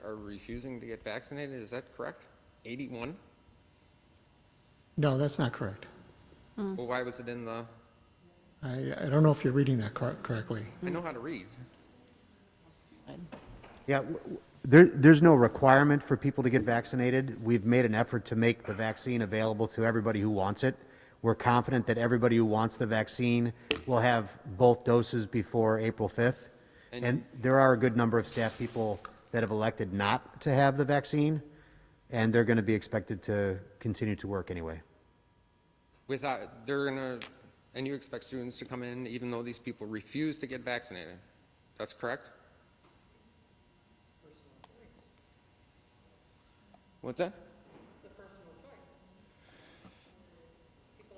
K: are refusing to get vaccinated. Is that correct? 81?
A: No, that's not correct.
K: Well, why was it in the?
A: I don't know if you're reading that correctly.
K: I know how to read.
G: Yeah, there's no requirement for people to get vaccinated. We've made an effort to make the vaccine available to everybody who wants it. We're confident that everybody who wants the vaccine will have both doses before April 5th. And there are a good number of staff people that have elected not to have the vaccine, and they're going to be expected to continue to work anyway.
K: And you expect students to come in even though these people refuse to get vaccinated. That's correct? What's that? It's a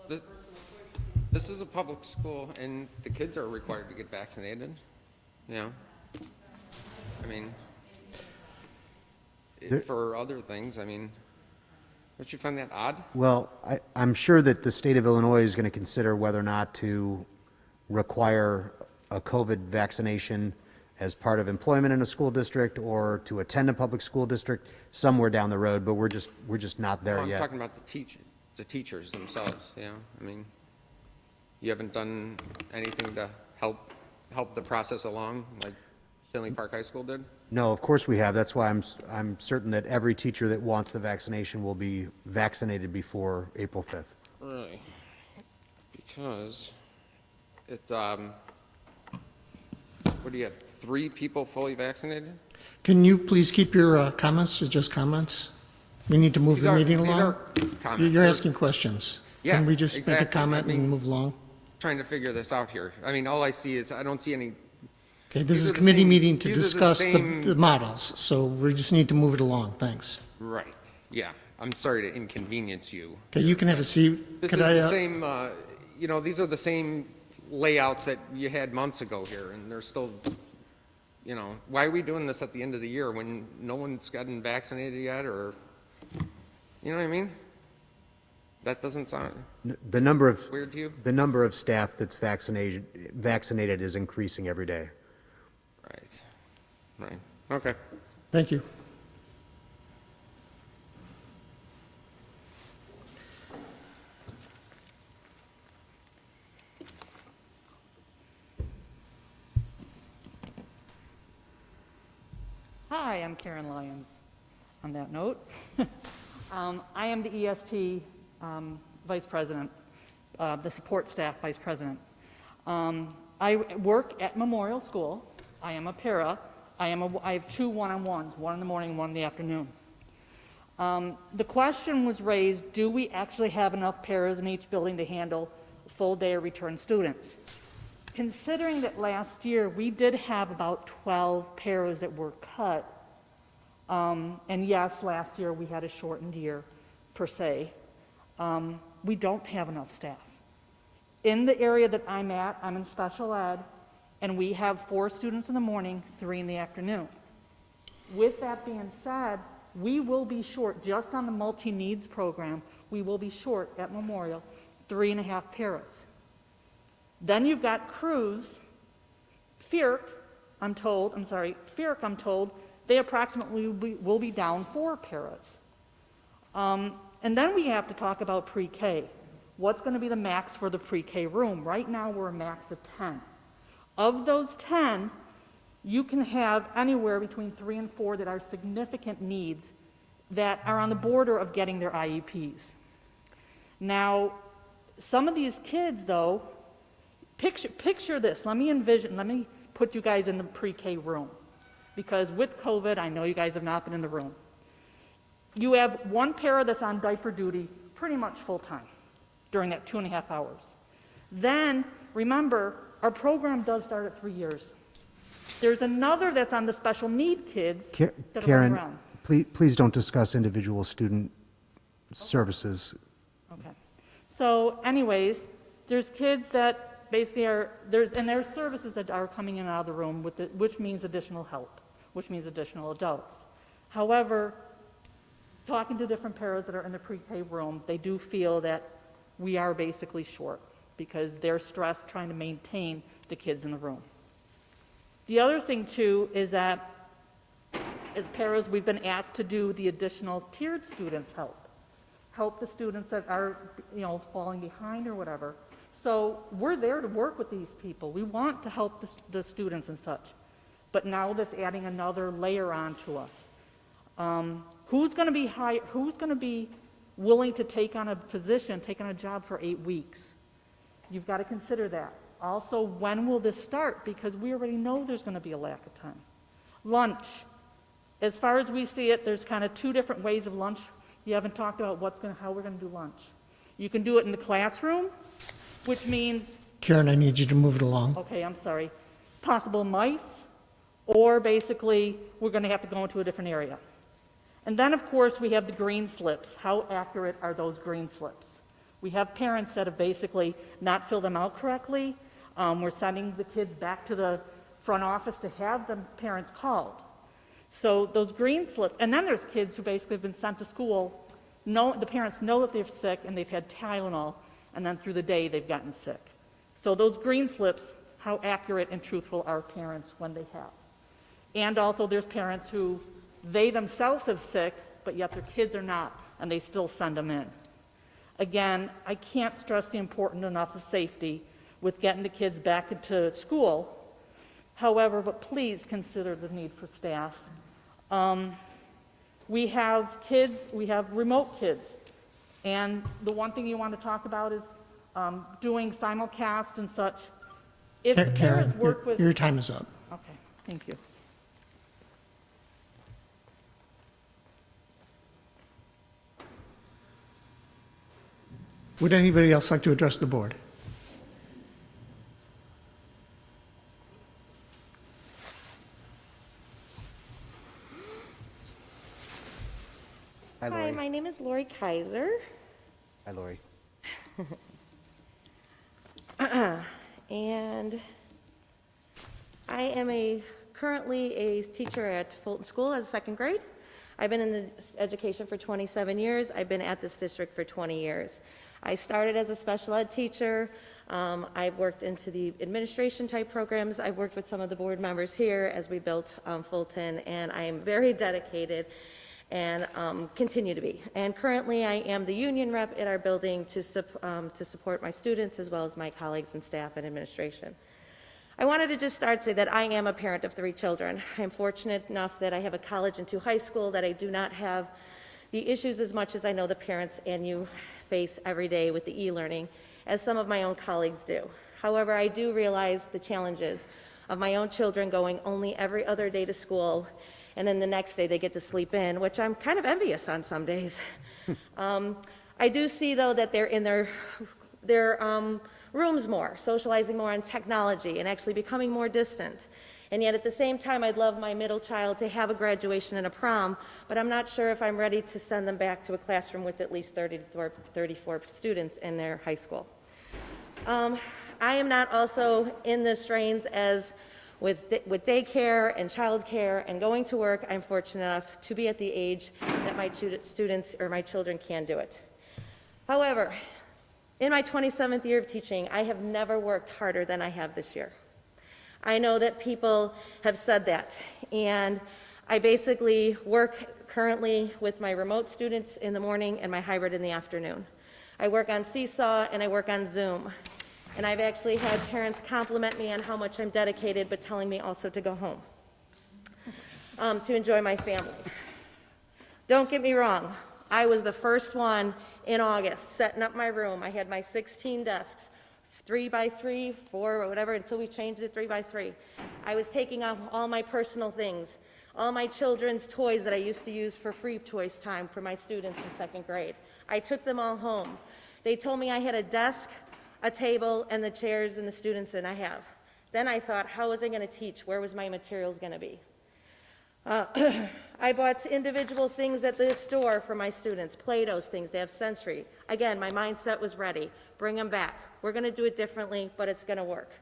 K: personal choice. This is a public school, and the kids are required to get vaccinated. For other things, don't you find that odd?
G: Well, I'm sure that the state of Illinois is going to consider whether or not to require a COVID vaccination as part of employment in a school district or to attend a public school district somewhere down the road, but we're just not there yet.
K: I'm talking about the teachers themselves. You haven't done anything to help the process along, like Tinley Park High School did?
G: No, of course we have. That's why I'm certain that every teacher that wants the vaccination will be vaccinated before April 5th.
K: Really? Because what do you have, 3 people fully vaccinated?
A: Can you please keep your comments to just comments? We need to move the meeting along.
K: These are comments.
A: You're asking questions.
K: Yeah,
A: Can we just make a
K: exactly.
A: comment and move along?
K: trying to figure this out here. I mean, all I see is, I don't see any,
J: Okay, this
K: These
J: is
K: are the
J: committee
K: same-
J: meeting to
K: these are the
J: discuss
K: same-
J: the models, so we just need to move it along, thanks.
K: right, yeah. I'm sorry to inconvenience you.
J: Okay, you can have a seat.
K: This
J: Could
K: is
J: I,
K: the same, these are the same layouts that you had months ago here, and they're still, why are we doing this at the end of the year when no one's gotten vaccinated yet, or, you know what I mean? That doesn't sound
G: The number of,
K: weird to you?
G: the number of staff that's vaccinated is increasing every day.
K: Right, okay.
J: Thank you.
L: Hi, I'm Karen Lyons. On that note, I am the ESP Vice President, the support staff Vice President. I work at Memorial School. I am a para. I have 2 one-on-ones, one in the morning, one in the afternoon. The question was raised, do we actually have enough paras in each building to handle a full day of return students? Considering that last year we did have about 12 paras that were cut, and yes, last year we had a shortened year per se, we don't have enough staff. In the area that I'm at, I'm in special ed, and we have 4 students in the morning, 3 in the afternoon. With that being said, we will be short, just on the multi-needs program, we will be short at Memorial 3.5 paras. Then you've got Cruz, FERC, I'm told, they approximately will be down 4 paras. And then we have to talk about pre-K. What's going to be the max for the pre-K room? Right now we're a max of 10. Of those 10, you can have anywhere between 3 and 4 that are significant needs that are on the border of getting their IEPs. Now, some of these kids though, picture this, let me put you guys in the pre-K room. Because with COVID, I know you guys have not been in the room. You have 1 para that's on diaper duty pretty much full time during that 2.5 hours. Then, remember, our program does start at 3 years. There's another that's on the special need kids that are running
G: Karen,
L: around.
G: please don't discuss individual student services.
L: Okay. So anyways, there's kids that basically there's services that are coming in and out of the room, which means additional help, which means additional adults. However, talking to different paras that are in the pre-K room, they do feel that we are basically short because they're stressed trying to maintain the kids in the room. The other thing too is that as paras, we've been asked to do the additional tiered students help the students that are, falling behind or whatever. So we're there to work with these people. We want to help the students and such. But now that's adding another layer on to us. Who's going to be willing to take on a job for 8 weeks? You've got to consider that. Also, when will this start? Because we already know there's going to be a lack of time. Lunch. As far as we see it, there's kind of 2 different ways of lunch. You haven't talked about how we're going to do lunch. You can do it in the classroom, which means,
J: Karen, I need you to move it along.
L: okay, I'm sorry, possible mice, or basically we're going to have to go into a different area. And then, of course, we have the green slips. How accurate are those green slips? We have parents that have basically not filled them out correctly. We're sending the kids back to the front office to have the parents called. So those green slips, and then there's kids who basically have been sent to school, the parents know that they're sick and they've had Tylenol, and then through the day they've gotten sick. So those green slips, how accurate and truthful are parents when they have? And also there's parents who they themselves have sick, but yet their kids are not, and they still send them in. Again, I can't stress the importance enough of safety with getting the kids back into school. However, but please consider the need for staff. We have kids, we have remote kids. And the one thing you want to talk about is doing simulcast and such. If parents
J: Karen,
L: work with...
J: your time is up.
L: Okay, thank you.
J: Would anybody else like to address the board?
G: Hi,
M: Hi,
G: Lori.
M: my name is Lori Kaiser,
G: Hi, Lori.
M: and I am currently a teacher at Fulton School as a second grade. I've been in the education for 27 years. I've been at this district for 20 years. I started as a special ed teacher. I've worked into the administration type programs. I've worked with some of the board members here as we built Fulton, and I am very dedicated and continue to be. And currently, I am the union rep at our building to support my students as well as my colleagues and staff and administration. I wanted to just start say that I am a parent of 3 children. I'm fortunate enough that I have a college and 2 high school, that I do not have the issues as much as I know the parents and you face every day with the e-learning as some of my own colleagues do. However, I do realize the challenges of my own children going only every other day to school, and then the next day they get to sleep in, which I'm kind of envious on some days. I do see, though, that they're in their rooms more, socializing more on technology, and actually becoming more distant. And yet at the same time, I'd love my middle child to have a graduation and a prom, but I'm not sure if I'm ready to send them back to a classroom with at least 30 to 34 students in their high school. I am not also in the strains as with daycare and childcare and going to work. I'm fortunate enough to be at the age that my students or my children can do it. However, in my 27th year of teaching, I have never worked harder than I have this year. I know that people have said that, and I basically work currently with my remote students in the morning and my hybrid in the afternoon. I work on Seesaw and I work on Zoom, and I've actually had parents compliment me on how much I'm dedicated, but telling me also to go home to enjoy my family. Don't get me wrong, I was the first one in August setting up my room. I had my 16 desks, 3 by 3, 4, or whatever, until we changed it 3 by 3. I was taking off all my personal things, all my children's toys that I used to use for free choice time for my students in second grade. I took them all home. They told me I had a desk, a table, and the chairs and the students, and I have. Then I thought, how was I going to teach? Where was my materials going to be? I bought individual things at the store for my students, Play-Dohs things, they have sensory. Again, my mindset was ready. Bring them back. We're going to do it differently, but it's going to work.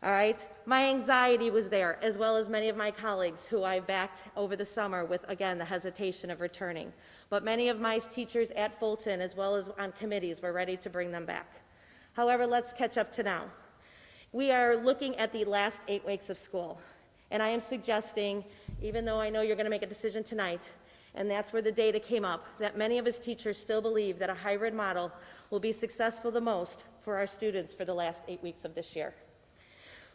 M: All right? My anxiety was there, as well as many of my colleagues who I backed over the summer with, again, the hesitation of returning. But many of my teachers at Fulton, as well as on committees, were ready to bring them back. However, let's catch up to now. We are looking at the last 8 weeks of school, and I am suggesting, even though I know you're going to make a decision tonight, and that's where the data came up, that many of us teachers still believe that a hybrid model will be successful the most for our students for the last 8 weeks of this year.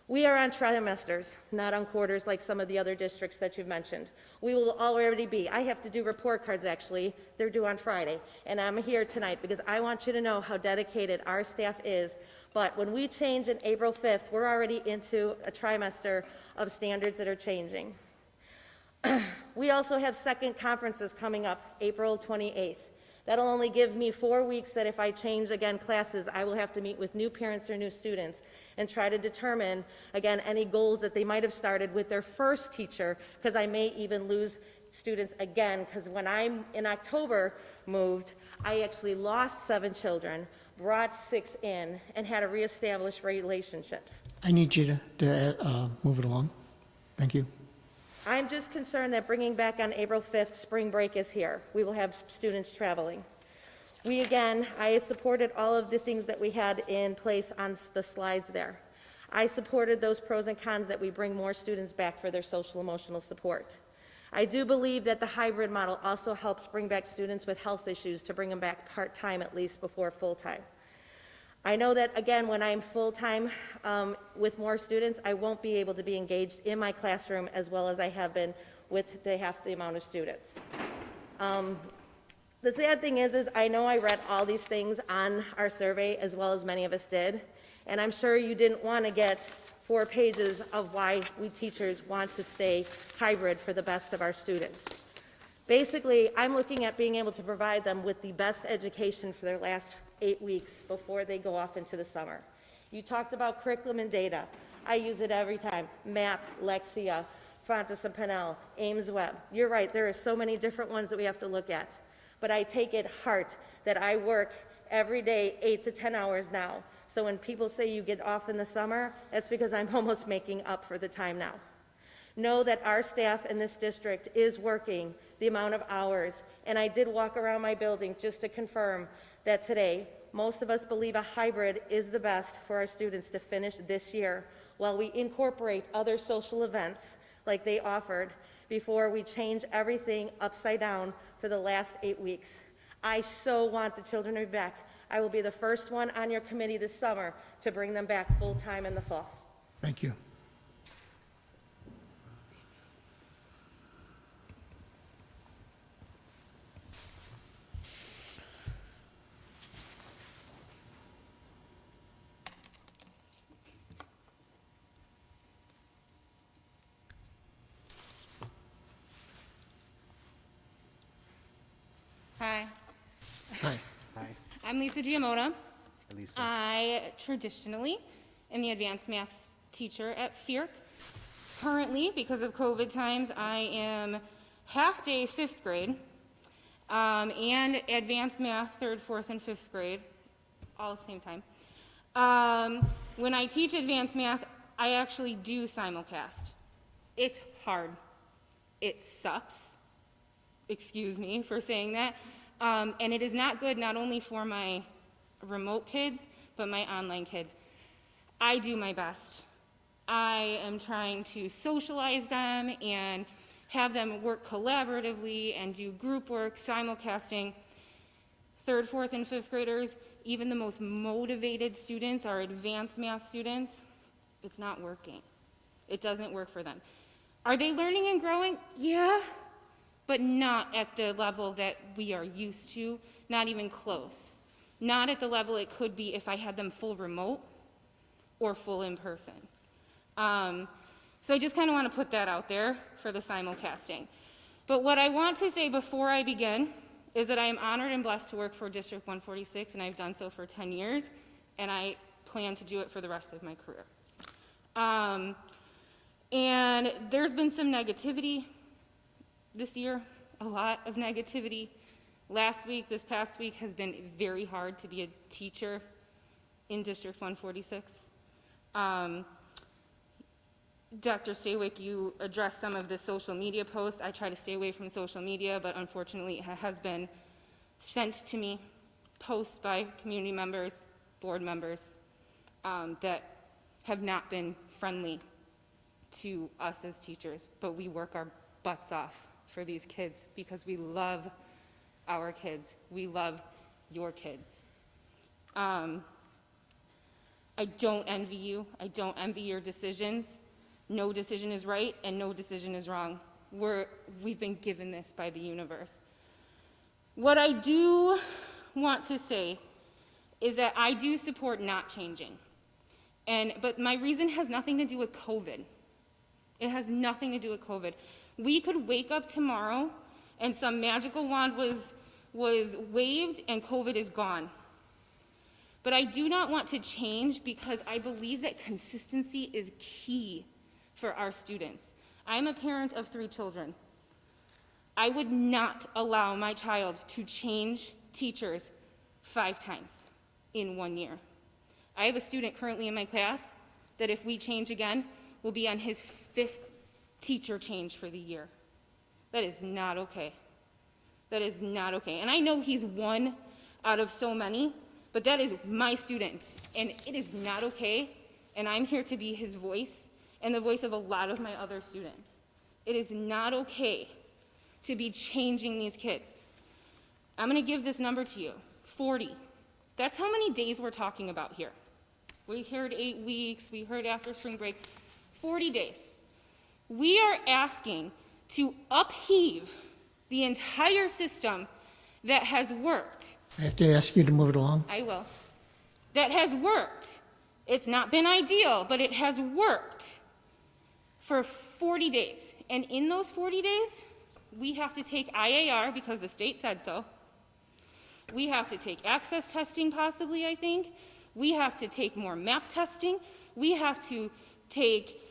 M: We are on trimesters, not on quarters like some of the other districts that you've mentioned. We will already be. I have to do report cards, actually. They're due on Friday, and I'm here tonight because I want you to know how dedicated our staff is. But when we change in April 5th, we're already into a trimester of standards that are changing. We also have second conferences coming up April 28th. That'll only give me 4 weeks that if I change, again, classes, I will have to meet with new parents or new students and try to determine, again, any goals that they might have started with their first teacher, because I may even lose students again, because when I, in October, moved, I actually lost 7 children, brought 6 in, and had to reestablish relationships.
J: I need you to move it along. Thank you.
M: I'm just concerned that bringing back on April 5th, spring break is here. We will have students traveling. I supported all of the things that we had in place on the slides there. I supported those pros and cons that we bring more students back for their social emotional support. I do believe that the hybrid model also helps bring back students with health issues to bring them back part-time at least before full-time. I know that, again, when I'm full-time with more students, I won't be able to be engaged in my classroom as well as I have been with half the amount of students. The sad thing is I know I read all these things on our survey, as well as many of us did, and I'm sure you didn't want to get 4 pages of why we teachers want to stay hybrid for the best of our students. Basically, I'm looking at being able to provide them with the best education for their last 8 weeks before they go off into the summer. You talked about curriculum and data. I use it every time. MAP, Lexia, Fontes and Pennell, Ames Web. You're right, there are so many different ones that we have to look at. but I take it heart that I work every day 8 to 10 hours now. So when people say you get off in the summer, that's because I'm almost making up for the time now. Know that our staff in this district is working the amount of hours, and I did walk around my building just to confirm that today, most of us believe a hybrid is the best for our students to finish this year, while we incorporate other social events like they offered before we change everything upside down for the last 8 weeks. I so want the children to be back. I will be the first one on your committee this summer to bring them back full-time in the fall.
J: Thank you.
N: Hi,
J: Hi.
G: Hi.
N: I'm Lisa Giamotta.
G: Lisa.
N: I traditionally am the advanced math teacher at FIRC. Currently, because of COVID times, I am half-day 5th grade and advanced math 3rd, 4th, and 5th grade, all at the same time. When I teach advanced math, I actually do simulcast. It's hard. It sucks. Excuse me for saying that. And it is not good not only for my remote kids, but my online kids. I do my best. I am trying to socialize them and have them work collaboratively and do group work, simulcasting. 3rd, 4th, and 5th graders, even the most motivated students, our advanced math students, it's not working. It doesn't work for them. Are they learning and growing? Yeah, but not at the level that we are used to, not even close. Not at the level it could be if I had them full remote or full in person. So I just kind of want to put that out there for the simulcasting. But what I want to say before I begin is that I am honored and blessed to work for District 146, and I've done so for 10 years, and I plan to do it for the rest of my career. And there's been some negativity this year, a lot of negativity. This past week has been very hard to be a teacher in District 146. Dr. Staywick, you addressed some of the social media posts. I try to stay away from social media, but unfortunately it has been sent to me, posts by community members, board members, that have not been friendly to us as teachers, but we work our butts off for these kids because we love our kids. We love your kids. I don't envy you. I don't envy your decisions. No decision is right and no decision is wrong. We've been given this by the universe. What I do want to say is that I do support not changing. But my reason has nothing to do with COVID. It has nothing to do with COVID. We could wake up tomorrow and some magical wand was waved and COVID is gone. But I do not want to change because I believe that consistency is key for our students. I'm a parent of 3 children. I would not allow my child to change teachers 5 times in 1 year. I have a student currently in my class that if we change again, will be on his 5th teacher change for the year. That is not okay. That is not okay. And I know he's one out of so many, but that is my student, and it is not okay, and I'm here to be his voice and the voice of a lot of my other students. It is not okay to be changing these kids. I'm gonna give this number to you, 40. That's how many days we're talking about here. We heard 8 weeks, we heard after spring break, 40 days. We are asking to upheave the entire system that has worked.
J: I have to ask you to move it along.
N: I will. That has worked. It's not been ideal, but it has worked for 40 days. And in those 40 days, we have to take IAR because the state said so. We have to take access testing possibly, I think. We have to take more MAP testing. We have to take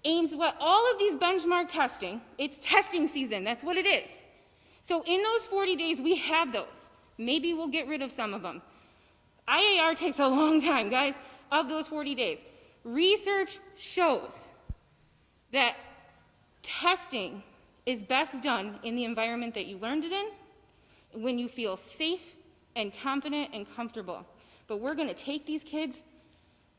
N: Ames, all of these benchmark testing. It's testing season, that's what it is. So in those 40 days, we have those. Maybe we'll get rid of some of them. IAR takes a long time, guys, of those 40 days. Research shows that testing is best done in the environment that you learned it in, when you feel safe and confident and comfortable. But we're gonna take these kids,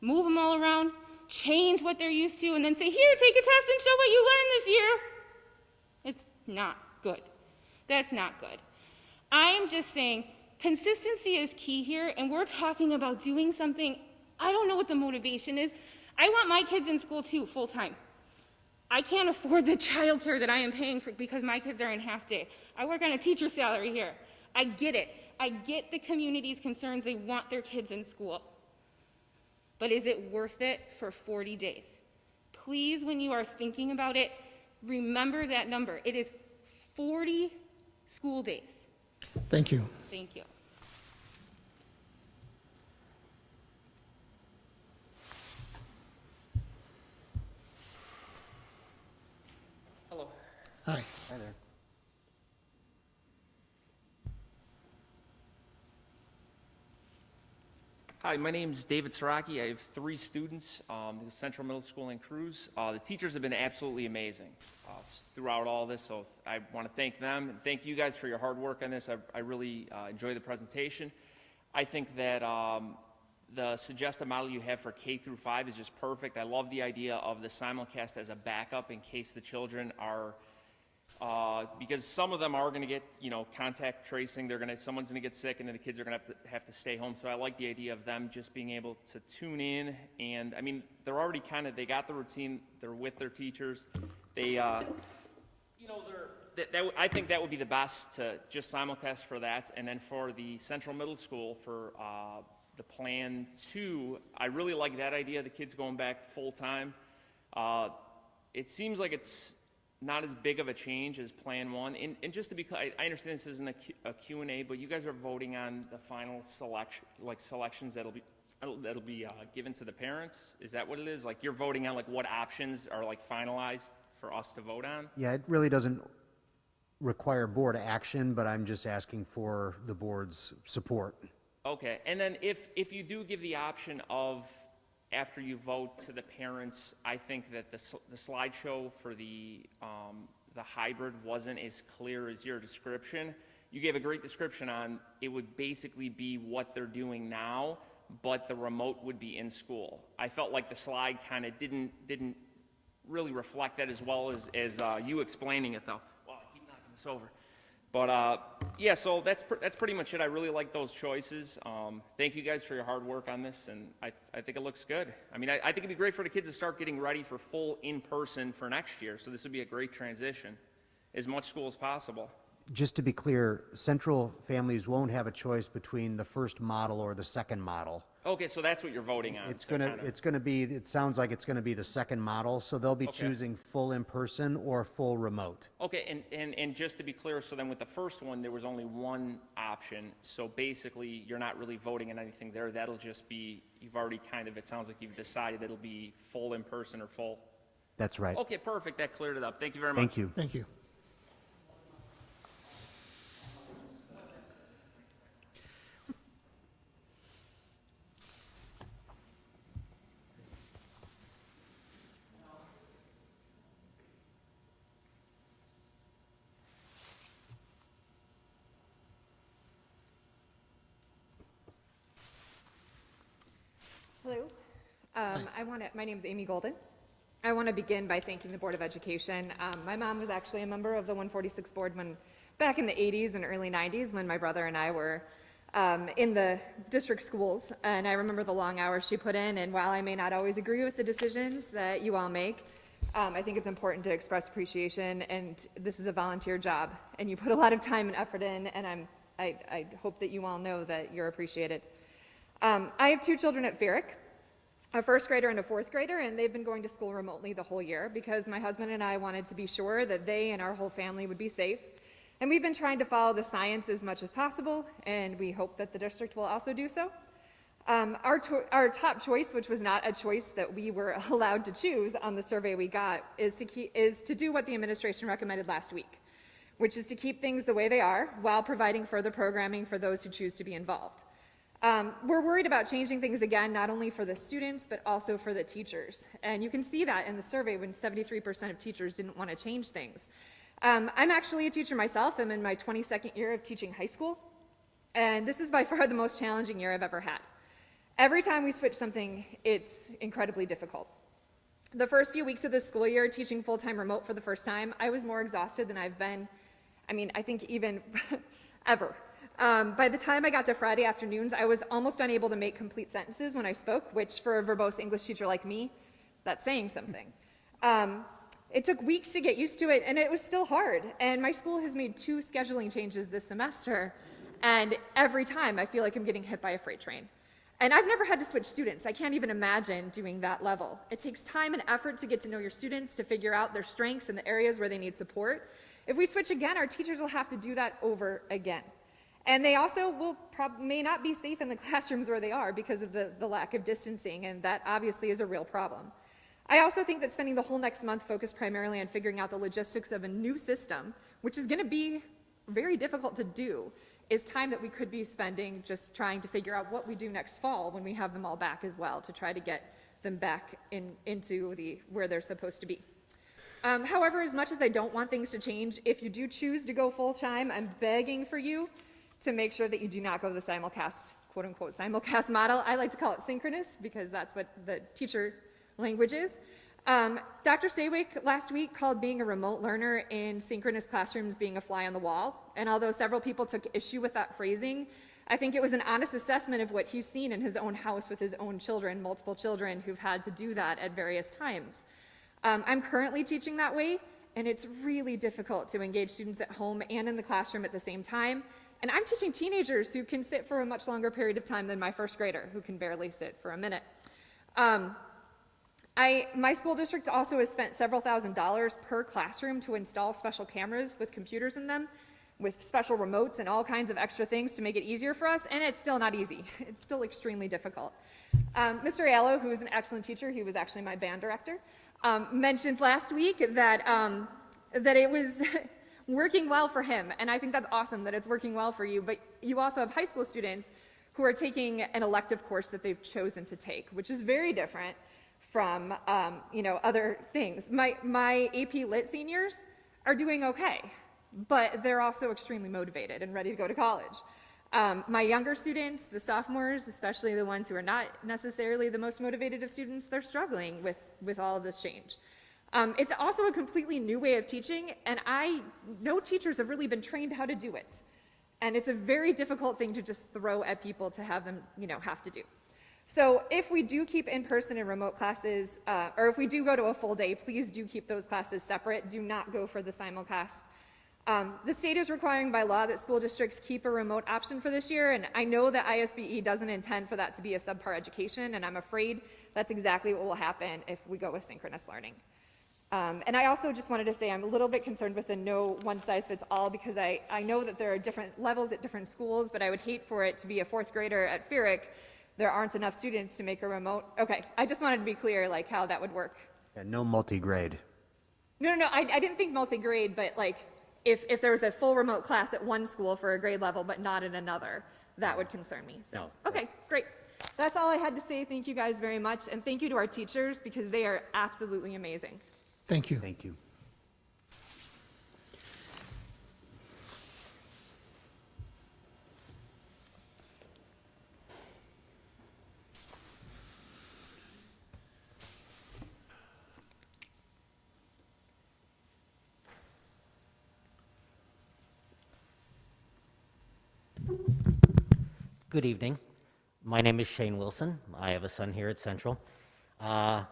N: move them all around, change what they're used to, and then say, here, take a test and show what you learned this year. It's not good. That's not good. I am just saying, consistency is key here, and we're talking about doing something. I don't know what the motivation is. I want my kids in school too, full time. I can't afford the childcare that I am paying for because my kids are in half day. I work on a teacher salary here. I get it. I get the community's concerns. They want their kids in school. But is it worth it for 40 days? Please, when you are thinking about it, remember that number. It is 40 school days.
J: Thank you.
N: Thank you.
O: Hello.
J: Hi.
G: Hi there.
O: Hi, my name is David Saraki. I have 3 students in Central Middle School in Cruz. The teachers have been absolutely amazing throughout all this, so I want to thank them and thank you guys for your hard work on this. I really enjoy the presentation. I think that the suggested model you have for K through 5 is just perfect. I love the idea of the simulcast as a backup in case the children are because some of them are going to get, contact tracing. Someone's going to get sick, and then the kids are going to have to stay home. So I like the idea of them just being able to tune in. And I mean, they're already they got the routine. They're with their teachers. They, I think that would be the best to just simulcast for that. And then for the Central Middle School for the Plan 2, I really like that idea. The kids going back full time. It seems like it's not as big of a change as Plan 1. And just to be clear, I understand this isn't a Q&A, but you guys are voting on the final selections that'll be given to the parents. Is that what it is? Like you're voting on what options are finalized for us to vote on?
G: Yeah, it really doesn't require board action, but I'm just asking for the board's support.
O: Okay, and then if you do give the option of after you vote to the parents, I think that the slideshow for the hybrid wasn't as clear as your description. You gave a great description on it would basically be what they're doing now, but the remote would be in school. I felt like the slide kind of didn't really reflect that as well as you explaining it though. Wow, I keep knocking this over. But yeah, so that's pretty much it. I really like those choices. Thank you guys for your hard work on this, and I think it looks good. I mean, I think it'd be great for the kids to start getting ready for full in-person for next year, so this would be a great transition, as much school as possible.
G: Just to be clear, Central families won't have a choice between the first model or the second model.
O: Okay, so that's what you're voting on.
G: It sounds like it's gonna be the second model, so they'll be choosing full in-person or full remote.
O: Okay, and just to be clear, so then with the first one, there was only one option, so basically, you're not really voting on anything there, that'll just be, you've already it sounds like you've decided it'll be full in-person or full.
G: That's right.
O: Okay, perfect, that cleared it up, thank you very much.
G: Thank you.
J: Thank you.
D: Hello. My name is Amy Golden. I want to begin by thanking the Board of Education. My mom was actually a member of the 146 board back in the 80s and early 90s when my brother and I were in the district schools. And I remember the long hours she put in, and while I may not always agree with the decisions that you all make, I think it's important to express appreciation, and this is a volunteer job, and you put a lot of time and effort in, and I hope that you all know that you're appreciated. I have 2 children at Ferrick, a 1st grader and a 4th grader, and they've been going to school remotely the whole year because my husband and I wanted to be sure that they and our whole family would be safe. And we've been trying to follow the science as much as possible, and we hope that the district will also do so. Our top choice, which was not a choice that we were allowed to choose on the survey we got, is to do what the administration recommended last week, which is to keep things the way they are while providing further programming for those who choose to be involved. We're worried about changing things again, not only for the students, but also for the teachers. And you can see that in the survey when 73% of teachers didn't want to change things. I'm actually a teacher myself. I'm in my 22nd year of teaching high school. And this is by far the most challenging year I've ever had. Every time we switch something, it's incredibly difficult. The first few weeks of this school year, teaching full-time remote for the first time, I was more exhausted than I've been, I think even ever. By the time I got to Friday afternoons, I was almost unable to make complete sentences when I spoke, which for a verbose English teacher like me, that's saying something. It took weeks to get used to it, and it was still hard. And my school has made 2 scheduling changes this semester, and every time I feel like I'm getting hit by a freight train. And I've never had to switch students. I can't even imagine doing that level. It takes time and effort to get to know your students, to figure out their strengths and the areas where they need support. If we switch again, our teachers will have to do that over again. And they also may not be safe in the classrooms where they are because of the lack of distancing, and that obviously is a real problem. I also think that spending the whole next month focused primarily on figuring out the logistics of a new system, which is going to be very difficult to do, is time that we could be spending just trying to figure out what we do next fall when we have them all back as well, to try to get them back into where they're supposed to be. However, as much as I don't want things to change, if you do choose to go full-time, I'm begging for you to make sure that you do not go the simulcast, quote-unquote simulcast model. I like to call it synchronous because that's what the teacher language is. Dr. Saywick last week called being a remote learner in synchronous classrooms being a fly on the wall. And although several people took issue with that phrasing, I think it was an honest assessment of what he's seen in his own house with his own children, multiple children who've had to do that at various times. I'm currently teaching that way, and it's really difficult to engage students at home and in the classroom at the same time. And I'm teaching teenagers who can sit for a much longer period of time than my first grader, who can barely sit for a minute. My school district also has spent several $1,000s per classroom to install special cameras with computers in them, with special remotes and all kinds of extra things to make it easier for us, and it's still not easy. It's still extremely difficult. Mr. Ayalo, who is an excellent teacher, he was actually my band director, mentioned last week that it was working well for him, and I think that's awesome that it's working well for you, but you also have high school students who are taking an elective course that they've chosen to take, which is very different from other things. My AP Lit seniors are doing okay, but they're also extremely motivated and ready to go to college. My younger students, the sophomores, especially the ones who are not necessarily the most motivated of students, they're struggling with all of this change. It's also a completely new way of teaching, and no teachers have really been trained how to do it. And it's a very difficult thing to just throw at people to have them, have to do. So if we do keep in-person and remote classes, or if we do go to a full day, please do keep those classes separate. Do not go for the simulcast. The state is requiring by law that school districts keep a remote option for this year, and I know that ISBE doesn't intend for that to be a subpar education, and I'm afraid that's exactly what will happen if we go with synchronous learning. And I also just wanted to say I'm a little bit concerned with the no one-size-fits-all, because I know that there are different levels at different schools, but I would hate for it to be a 4th grader at Ferrick. There aren't enough students to make a remote. Okay, I just wanted to be clear, how that would work.
G: Yeah, no multi-grade.
D: No, I didn't think multi-grade, but if there was a full remote class at one school for a grade level, but not in another, that would concern me. So, okay, great. That's all I had to say. Thank you guys very much, and thank you to our teachers, because they are absolutely amazing.
J: Thank you.
G: Thank you.
P: Good evening. My name is Shane Wilson. I have a son here at Central. I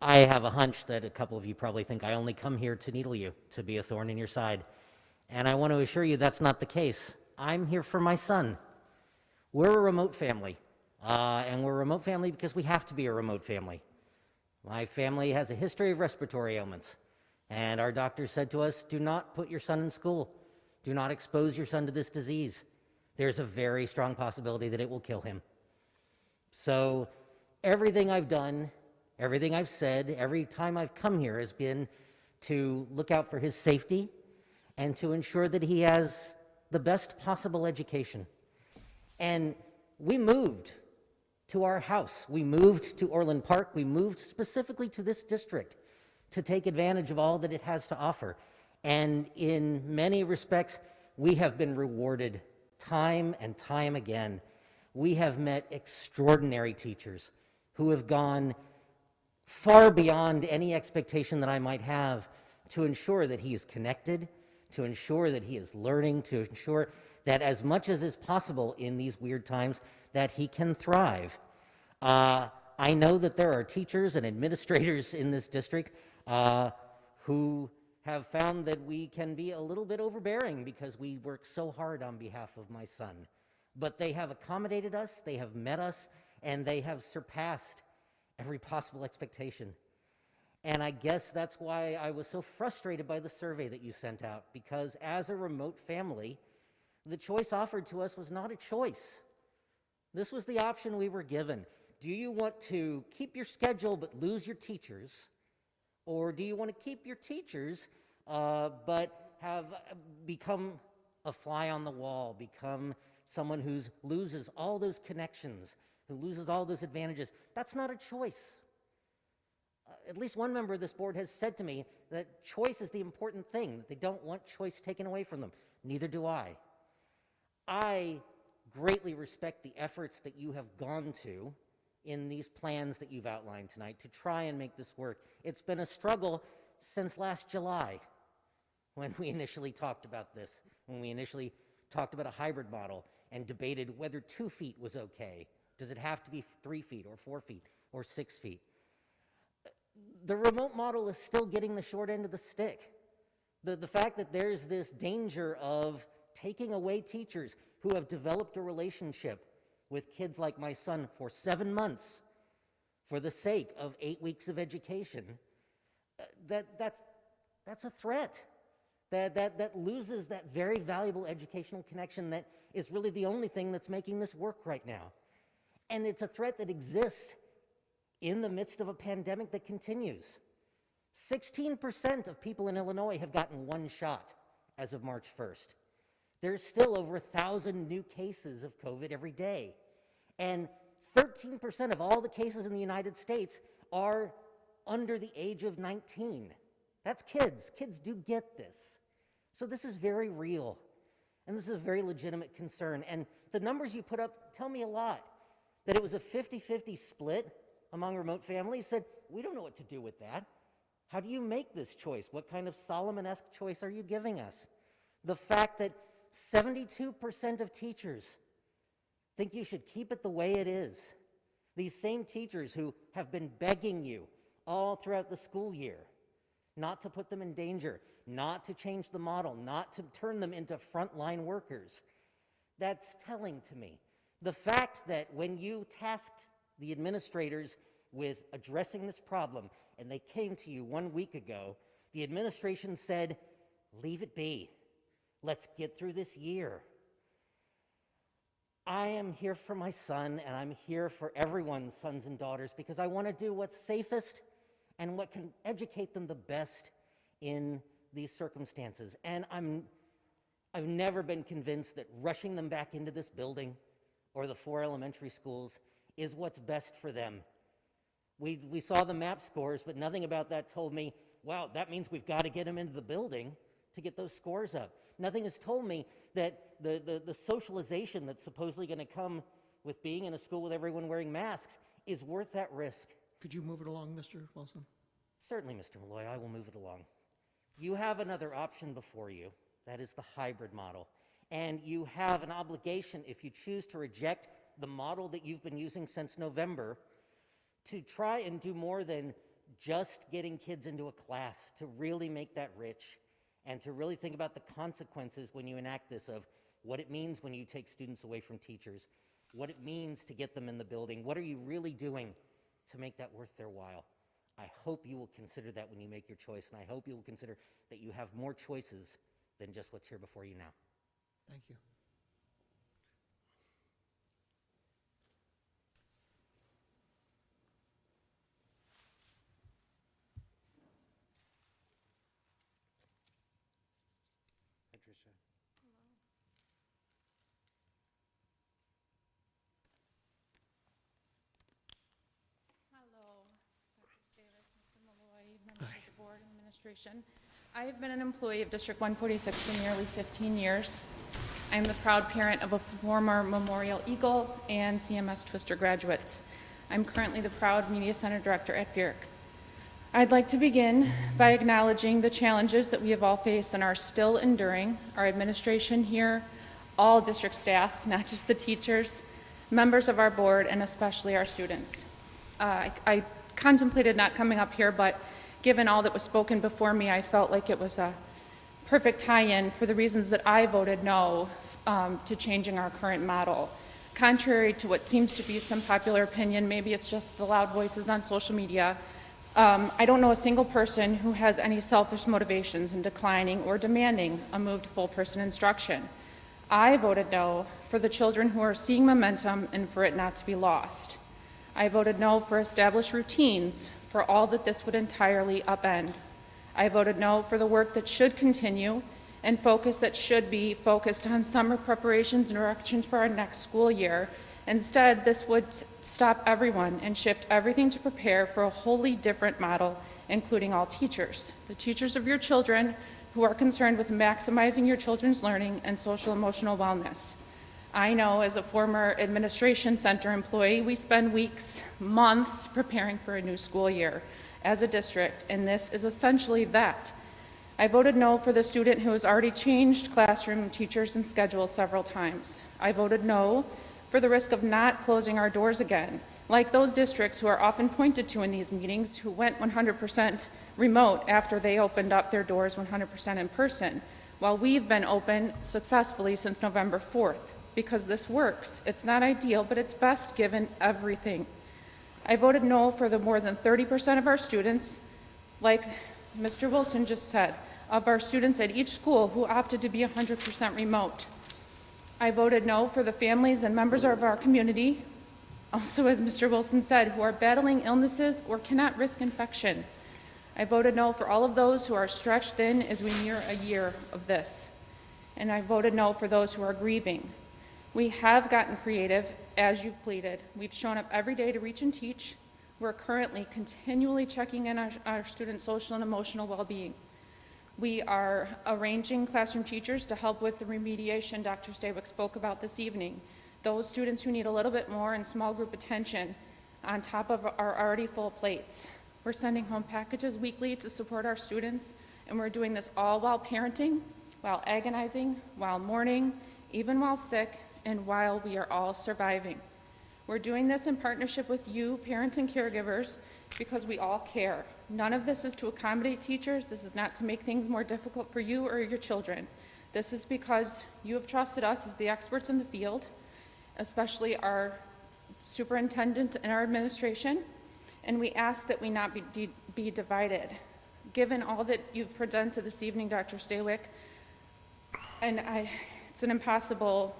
P: have a hunch that a couple of you probably think I only come here to needle you, to be a thorn in your side. And I want to assure you that's not the case. I'm here for my son. We're a remote family, and we're a remote family because we have to be a remote family. My family has a history of respiratory ailments, and our doctor said to us, do not put your son in school. Do not expose your son to this disease. There's a very strong possibility that it will kill him. So everything I've done, everything I've said, every time I've come here has been to look out for his safety and to ensure that he has the best possible education. And we moved to our house. We moved to Orland Park. We moved specifically to this district to take advantage of all that it has to offer. And in many respects, we have been rewarded time and time again. We have met extraordinary teachers who have gone far beyond any expectation that I might have to ensure that he is connected, to ensure that he is learning, to ensure that as much as is possible in these weird times, that he can thrive. I know that there are teachers and administrators in this district who have found that we can be a little bit overbearing because we work so hard on behalf of my son. But they have accommodated us, they have met us, and they have surpassed every possible expectation. And I guess that's why I was so frustrated by the survey that you sent out, because as a remote family, the choice offered to us was not a choice. This was the option we were given. Do you want to keep your schedule but lose your teachers? Or do you want to keep your teachers but have become a fly on the wall, become someone who loses all those connections, who loses all those advantages? That's not a choice. At least one member of this board has said to me that choice is the important thing. They don't want choice taken away from them. Neither do I. I greatly respect the efforts that you have gone to in these plans that you've outlined tonight to try and make this work. It's been a struggle since last July when we initially talked about this, when we initially talked about a hybrid model and debated whether 2 feet was okay. Does it have to be 3 feet or 4 feet or 6 feet? The remote model is still getting the short end of the stick. The fact that there's this danger of taking away teachers who have developed a relationship with kids like my son for 7 months for the sake of 8 weeks of education, that's a threat. That loses that very valuable educational connection that is really the only thing that's making this work right now. And it's a threat that exists in the midst of a pandemic that continues. 16% of people in Illinois have gotten 1 shot as of March 1st. There's still over 1,000 new cases of COVID every day. And 13% of all the cases in the United States are under the age of 19. That's kids. Kids do get this. So this is very real. And this is a very legitimate concern. And the numbers you put up tell me a lot. That it was a 50-50 split among remote families said, we don't know what to do with that. How do you make this choice? What kind of Solomon-esque choice are you giving us? The fact that 72% of teachers think you should keep it the way it is. These same teachers who have been begging you all throughout the school year not to put them in danger, not to change the model, not to turn them into frontline workers. That's telling to me. The fact that when you tasked the administrators with addressing this problem and they came to you 1 week ago, the administration said, leave it be. Let's get through this year. I am here for my son, and I'm here for everyone's sons and daughters because I want to do what's safest and what can educate them the best in these circumstances. And I've never been convinced that rushing them back into this building or the 4 elementary schools is what's best for them. We saw the MAP scores, but nothing about that told me, wow, that means we've got to get them into the building to get those scores up. Nothing has told me that the socialization that's supposedly going to come with being in a school with everyone wearing masks is worth that risk.
J: Could you move it along, Mr. Wilson?
P: Certainly, Mr. Malloy, I will move it along. You have another option before you. That is the hybrid model. And you have an obligation, if you choose to reject the model that you've been using since November, to try and do more than just getting kids into a class, to really make that rich, and to really think about the consequences when you enact this of what it means when you take students away from teachers, what it means to get them in the building, what are you really doing to make that worth their while. I hope you will consider that when you make your choice, and I hope you will consider that you have more choices than just what's here before you now.
J: Thank you.
G: Patricia.
Q: Hello, Dr. Davis, Mr. Malloy, members of the board and administration. I have been an employee of District 146 for nearly 15 years. I am the proud parent of a former Memorial Eagle and CMS Twister graduates. I'm currently the proud Media Center Director at VIRC. I'd like to begin by acknowledging the challenges that we have all faced and are still enduring. Our administration here, all district staff, not just the teachers, members of our board, and especially our students. I contemplated not coming up here, but given all that was spoken before me, I felt like it was a perfect tie-in for the reasons that I voted no to changing our current model. Contrary to what seems to be some popular opinion, maybe it's just the loud voices on social media, I don't know a single person who has any selfish motivations in declining or demanding a move to full person instruction. I voted no for the children who are seeing momentum and for it not to be lost. I voted no for established routines for all that this would entirely upend. I voted no for the work that should continue and focus that should be focused on summer preparations and directions for our next school year. Instead, this would stop everyone and shift everything to prepare for a wholly different model, including all teachers. The teachers of your children who are concerned with maximizing your children's learning and social emotional wellness. I know as a former administration center employee, we spend weeks, months preparing for a new school year as a district, and this is essentially that. I voted no for the student who has already changed classroom teachers and schedules several times. I voted no for the risk of not closing our doors again, like those districts who are often pointed to in these meetings who went 100% remote after they opened up their doors 100% in person, while we've been open successfully since November 4th. Because this works. It's not ideal, but it's best given everything. I voted no for the more than 30% of our students, like Mr. Wilson just said, of our students at each school who opted to be 100% remote. I voted no for the families and members of our community, also as Mr. Wilson said, who are battling illnesses or cannot risk infection. I voted no for all of those who are stretched thin as we near a year of this. And I voted no for those who are grieving. We have gotten creative, as you've pleaded. We've shown up every day to reach and teach. We're currently continually checking in on our students' social and emotional well-being. We are arranging classroom teachers to help with the remediation Dr. Stawick spoke about this evening. Those students who need a little bit more and small group attention on top of our already full plates. We're sending home packages weekly to support our students, and we're doing this all while parenting, while agonizing, while mourning, even while sick, and while we are all surviving. We're doing this in partnership with you, parents and caregivers, because we all care. None of this is to accommodate teachers. This is not to make things more difficult for you or your children. This is because you have trusted us as the experts in the field, especially our superintendent and our administration, and we ask that we not be divided. Given all that you've presented this evening, Dr. Stawick, and it's an impossible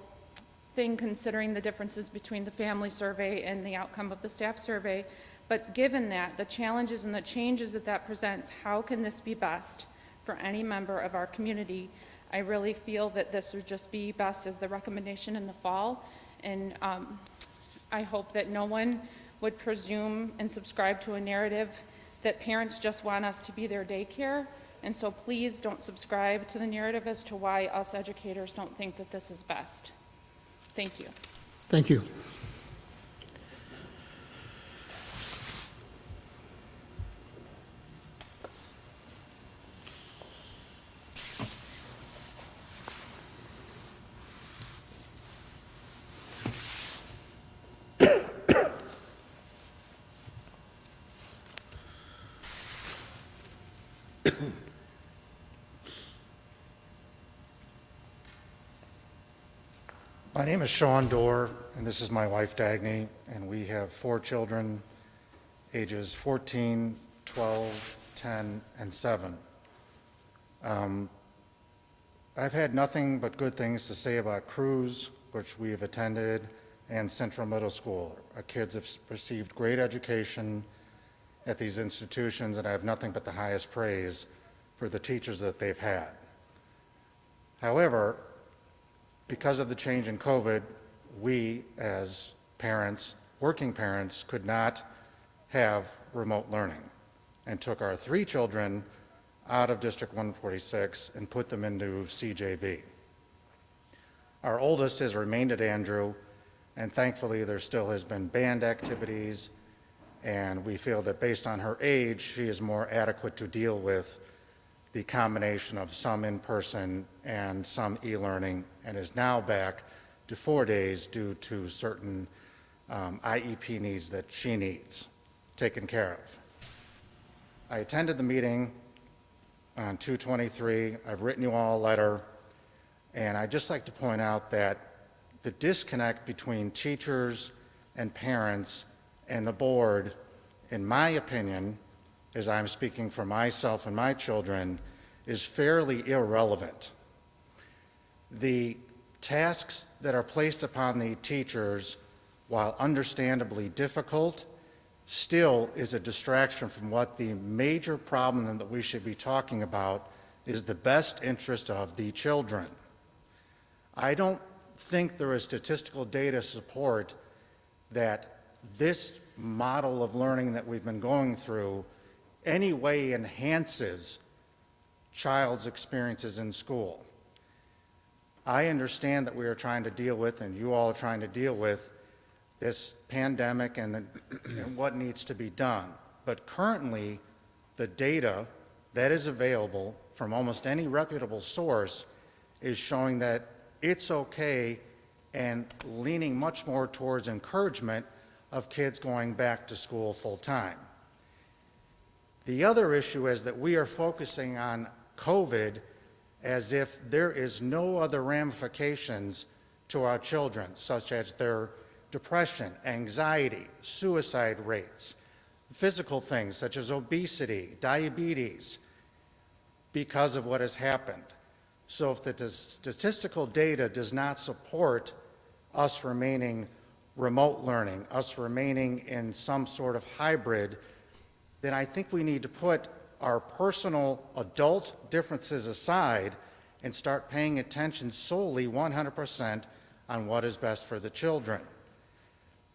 Q: thing considering the differences between the family survey and the outcome of the staff survey. But given that, the challenges and the changes that presents, how can this be best for any member of our community? I really feel that this would just be best as the recommendation in the fall. And I hope that no one would presume and subscribe to a narrative that parents just want us to be their daycare. And so please don't subscribe to the narrative as to why us educators don't think that this is best. Thank you.
J: Thank you.
R: My name is Sean Dorr, and this is my wife Dagny, and we have 4 children, ages 14, 12, 10, and 7. I've had nothing but good things to say about Cruz, which we have attended, and Central Middle School. Our kids have received great education at these institutions, and I have nothing but the highest praise for the teachers that they've had. However, because of the change in COVID, we as parents, working parents, could not have remote learning and took our 3 children out of District 146 and put them into CJV. Our oldest has remained at Andrew, and thankfully there still has been band activities, and we feel that based on her age, she is more adequate to deal with the combination of some in-person and some e-learning, and is now back to 4 days due to certain IEP needs that she needs taken care of. I attended the meeting on 2/23. I've written you all a letter, and I'd just like to point out that the disconnect between teachers and parents and the board, in my opinion, as I'm speaking for myself and my children, is fairly irrelevant. The tasks that are placed upon the teachers, while understandably difficult, still is a distraction from what the major problem that we should be talking about is the best interest of the children. I don't think there is statistical data support that this model of learning that we've been going through any way enhances child's experiences in school. I understand that we are trying to deal with, and you all are trying to deal with, this pandemic and what needs to be done. But currently, the data that is available from almost any reputable source is showing that it's okay and leaning much more towards encouragement of kids going back to school full time. The other issue is that we are focusing on COVID as if there is no other ramifications to our children, such as their depression, anxiety, suicide rates, physical things such as obesity, diabetes, because of what has happened. So if the statistical data does not support us remaining remote learning, us remaining in some sort of hybrid, then I think we need to put our personal adult differences aside and start paying attention solely 100% on what is best for the children.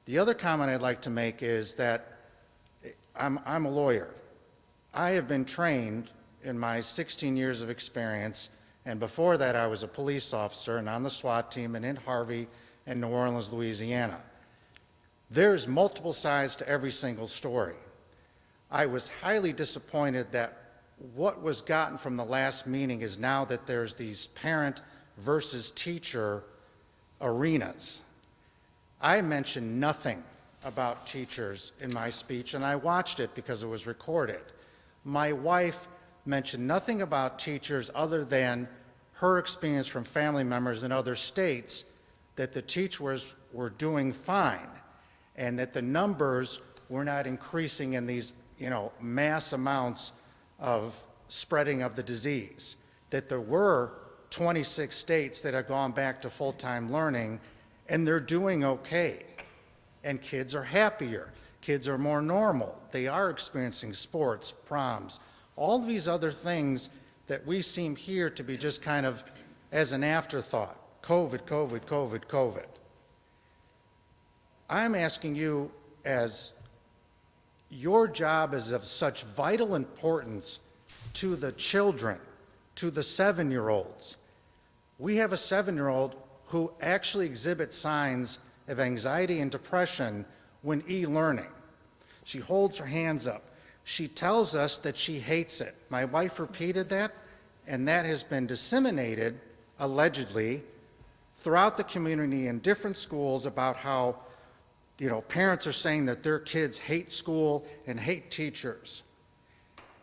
R: The other comment I'd like to make is that I'm a lawyer. I have been trained in my 16 years of experience, and before that I was a police officer and on the SWAT team and in Harvey and New Orleans, Louisiana. There's multiple sides to every single story. I was highly disappointed that what was gotten from the last meeting is now that there's these parent versus teacher arenas. I mentioned nothing about teachers in my speech, and I watched it because it was recorded. My wife mentioned nothing about teachers other than her experience from family members in other states that the teachers were doing fine and that the numbers were not increasing in these, mass amounts of spreading of the disease, that there were 26 states that have gone back to full-time learning and they're doing okay. And kids are happier. Kids are more normal. They are experiencing sports, proms, all these other things that we seem here to be just kind of as an afterthought. COVID, COVID, COVID, COVID. I'm asking you, as your job is of such vital importance to the children, to the 7-year-olds. We have a 7-year-old who actually exhibits signs of anxiety and depression when e-learning. She holds her hands up. She tells us that she hates it. My wife repeated that, and that has been disseminated, allegedly, throughout the community in different schools about how, parents are saying that their kids hate school and hate teachers.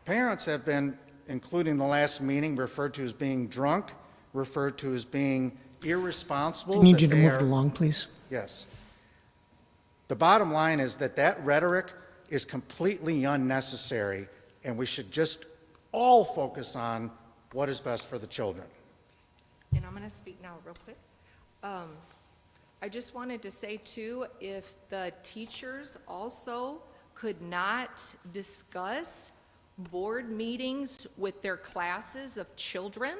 R: Parents have been, including the last meeting, referred to as being drunk, referred to as being irresponsible.
J: I need you to move it along, please.
R: Yes. The bottom line is that rhetoric is completely unnecessary, and we should just all focus on what is best for the children.
S: And I'm going to speak now real quick. I just wanted to say too, if the teachers also could not discuss board meetings with their classes of children,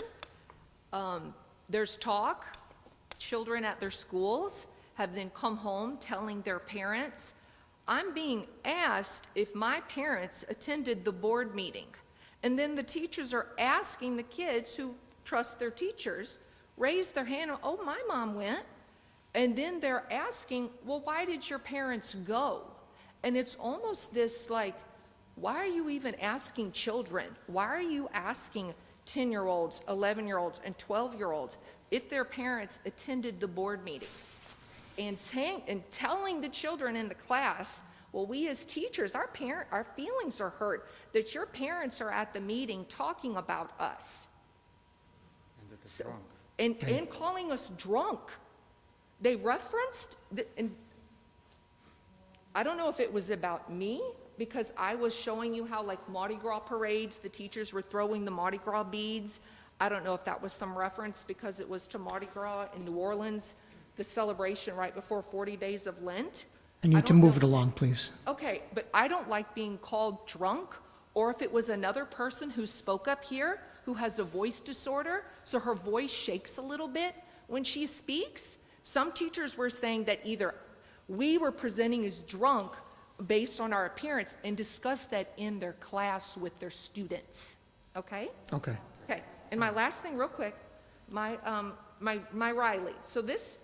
S: There's talk, children at their schools have then come home telling their parents, I'm being asked if my parents attended the board meeting. And then the teachers are asking the kids who trust their teachers, raise their hand, oh, my mom went. And then they're asking, well, why did your parents go? And it's almost this like, why are you even asking children? Why are you asking 10-year-olds, 11-year-olds, and 12-year-olds if their parents attended the board meeting? And telling the children in the class, well, we as teachers, our feelings are hurt that your parents are at the meeting talking about us.
R: And that they're drunk.
S: And calling us drunk. They referenced, and I don't know if it was about me, because I was showing you how, like, Mardi Gras parades, the teachers were throwing the Mardi Gras beads. I don't know if that was some reference because it was to Mardi Gras in New Orleans, the celebration right before 40 days of Lent.
J: I need to move it along, please.
S: Okay, but I don't like being called drunk, or if it was another person who spoke up here who has a voice disorder, so her voice shakes a little bit when she speaks. Some teachers were saying that either we were presenting as drunk based on our appearance and discussed that in their class with their students, okay?
J: Okay.
S: Okay, and my last thing real quick, my Riley. So this,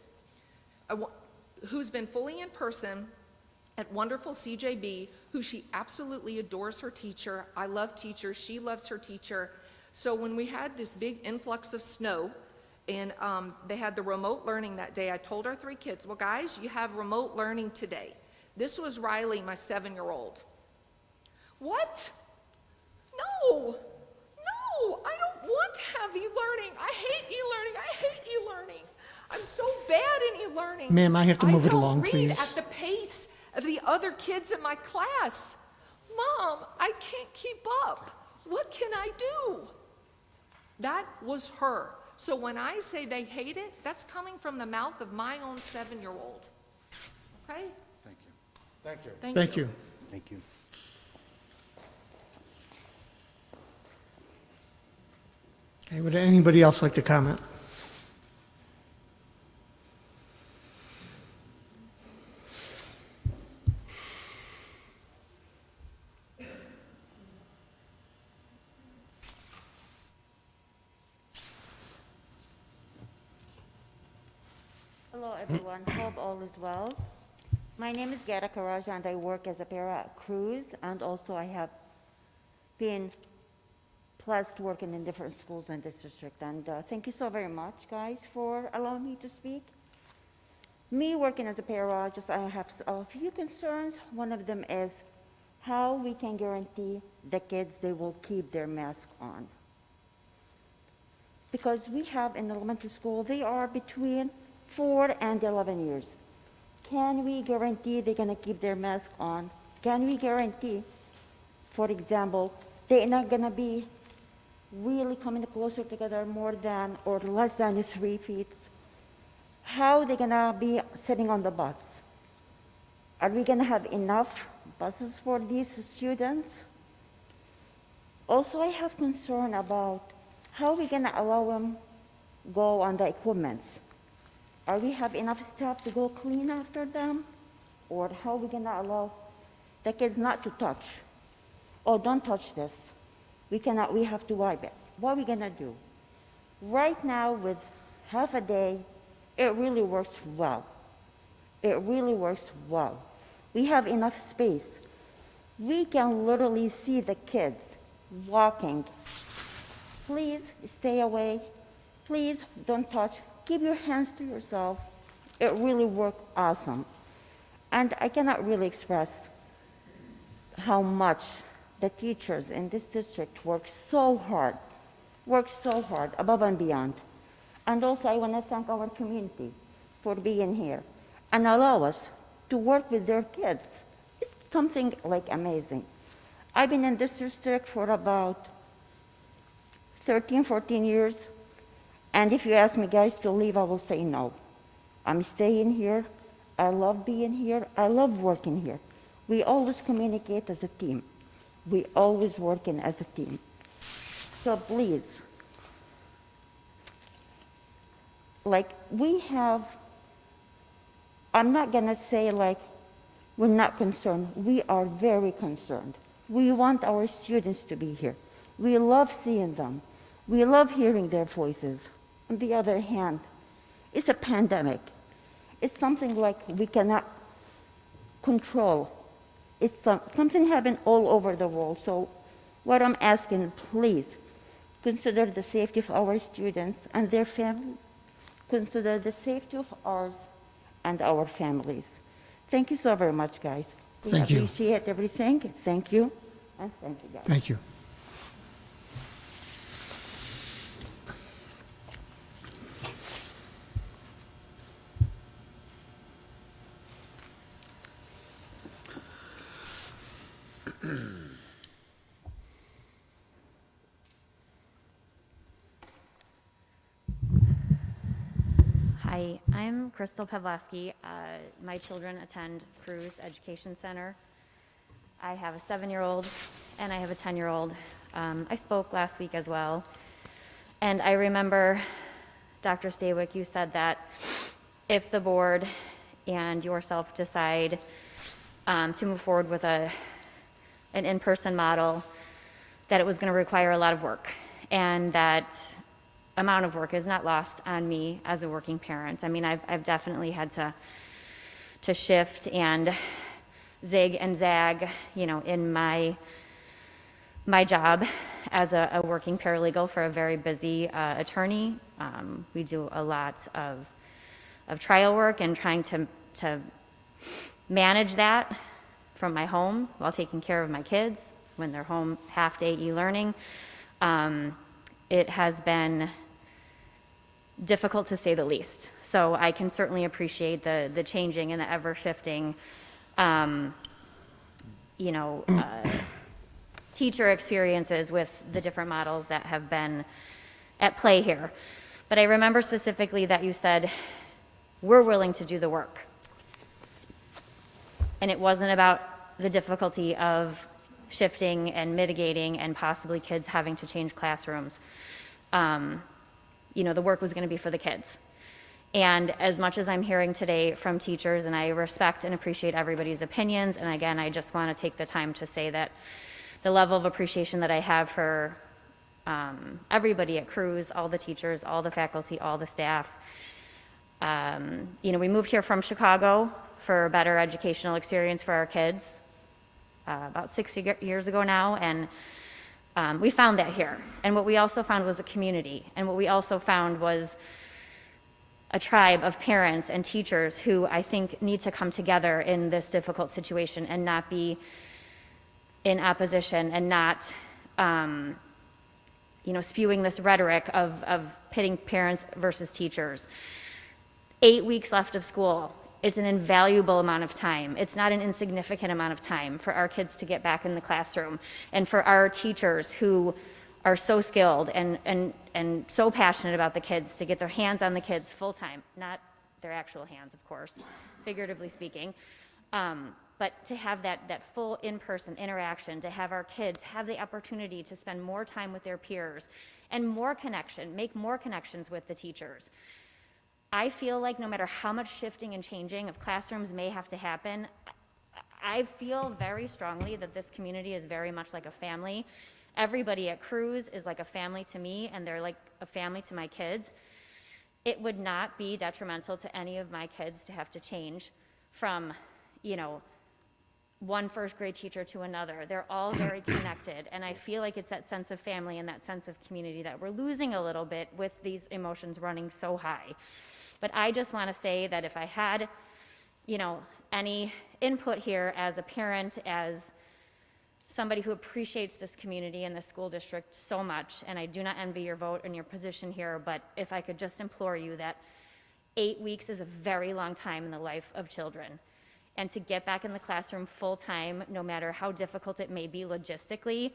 S: who's been fully in person at wonderful CJB, who she absolutely adores her teacher. I love teachers, she loves her teacher. So when we had this big influx of snow, and they had the remote learning that day, I told our 3 kids, well, guys, you have remote learning today. This was Riley, my 7-year-old. What? No, I don't want to have e-learning. I hate e-learning, I hate e-learning. I'm so bad in e-learning.
J: Ma'am, I have to move it along,
S: I
J: please.
S: don't read at the pace of the other kids in my class. Mom, I can't keep up. What can I do? That was her. So when I say they hate it, that's coming from the mouth of my own 7-year-old. Okay?
R: Thank you.
J: Thank you.
G: Thank you.
J: Okay, would anybody else like to comment?
T: Hello, everyone. Hope all is well. My name is Gara Karaja, and I work as a para at Cruise, and also I have been blessed working in different schools in this district. And thank you so very much, guys, for allowing me to speak. Me working as a para, I have a few concerns. One of them is how we can guarantee the kids they will keep their mask on. Because we have in elementary school, they are between 4 and 11 years. Can we guarantee they're going to keep their mask on? Can we guarantee, for example, they're not going to be really coming closer together more than or less than 3 feet? How are they going to be sitting on the bus? Are we going to have enough buses for these students? Also, I have concern about how we're going to allow them go on the equipments. Are we have enough staff to go clean after them? Or how are we going to allow the kids not to touch? Oh, don't touch this. We have to wipe it. What are we going to do? Right now, with half a day, it really works well. It really works well. We have enough space. We can literally see the kids walking. Please stay away. Please don't touch. Keep your hands to yourself. It really worked awesome. And I cannot really express how much the teachers in this district work so hard, above and beyond. And also I want to thank our community for being here and allow us to work with their kids. It's something like amazing. I've been in this district for about 13, 14 years. And if you ask me, guys, to leave, I will say no. I'm staying here. I love being here. I love working here. We always communicate as a team. We always working as a team. So please, like, we have, I'm not gonna say like, we're not concerned. We are very concerned. We want our students to be here. We love seeing them. We love hearing their voices. On the other hand, it's a pandemic. It's something like we cannot control. It's something happened all over the world. So what I'm asking, please, consider the safety of our students and their families. Consider the safety of ours and our families. Thank you so very much, guys. We
J: Thank you.
T: appreciate everything. Thank you. And thank you, guys.
J: Thank you.
U: Hi, I'm Crystal Pavlovsky. My children attend Cruz Education Center. I have a 7-year-old and I have a 10-year-old. I spoke last week as well. And I remember, Dr. Stawick, you said that if the board and yourself decide to move forward with an in-person model, that it was going to require a lot of work, and that amount of work is not lost on me as a working parent. I mean, I've definitely had to shift and zig and zag, you know, in my job as a working paralegal for a very busy attorney. We do a lot of trial work and trying to manage that from my home while taking care of my kids when they're home half-day e-learning. It has been difficult to say the least. So I can certainly appreciate the changing and the ever-shifting, teacher experiences with the different models that have been at play here. But I remember specifically that you said, we're willing to do the work. And it wasn't about the difficulty of shifting and mitigating and possibly kids having to change classrooms. The work was going to be for the kids. And as much as I'm hearing today from teachers, and I respect and appreciate everybody's opinions, and again, I just want to take the time to say that the level of appreciation that I have for everybody at Cruz, all the teachers, all the faculty, all the staff. We moved here from Chicago for a better educational experience for our kids about 6 years ago now, and we found that here. And what we also found was a community, and what we also found was a tribe of parents and teachers who I think need to come together in this difficult situation and not be in opposition and not spewing this rhetoric of pitting parents versus teachers. 8 weeks left of school. It's an invaluable amount of time. It's not an insignificant amount of time for our kids to get back in the classroom, and for our teachers who are so skilled and so passionate about the kids to get their hands on the kids full time, not their actual hands, of course, figuratively speaking, but to have that full in-person interaction, to have our kids have the opportunity to spend more time with their peers and make more connections with the teachers. I feel like no matter how much shifting and changing of classrooms may have to happen, I feel very strongly that this community is very much like a family. Everybody at Cruz is like a family to me, and they're like a family to my kids. It would not be detrimental to any of my kids to have to change from, one first grade teacher to another. They're all very connected, and I feel like it's that sense of family and that sense of community that we're losing a little bit with these emotions running so high. But I just want to say that if I had, any input here as a parent, as somebody who appreciates this community and the school district so much, and I do not envy your vote and your position here, but if I could just implore you that 8 weeks is a very long time in the life of children. And to get back in the classroom full time, no matter how difficult it may be logistically,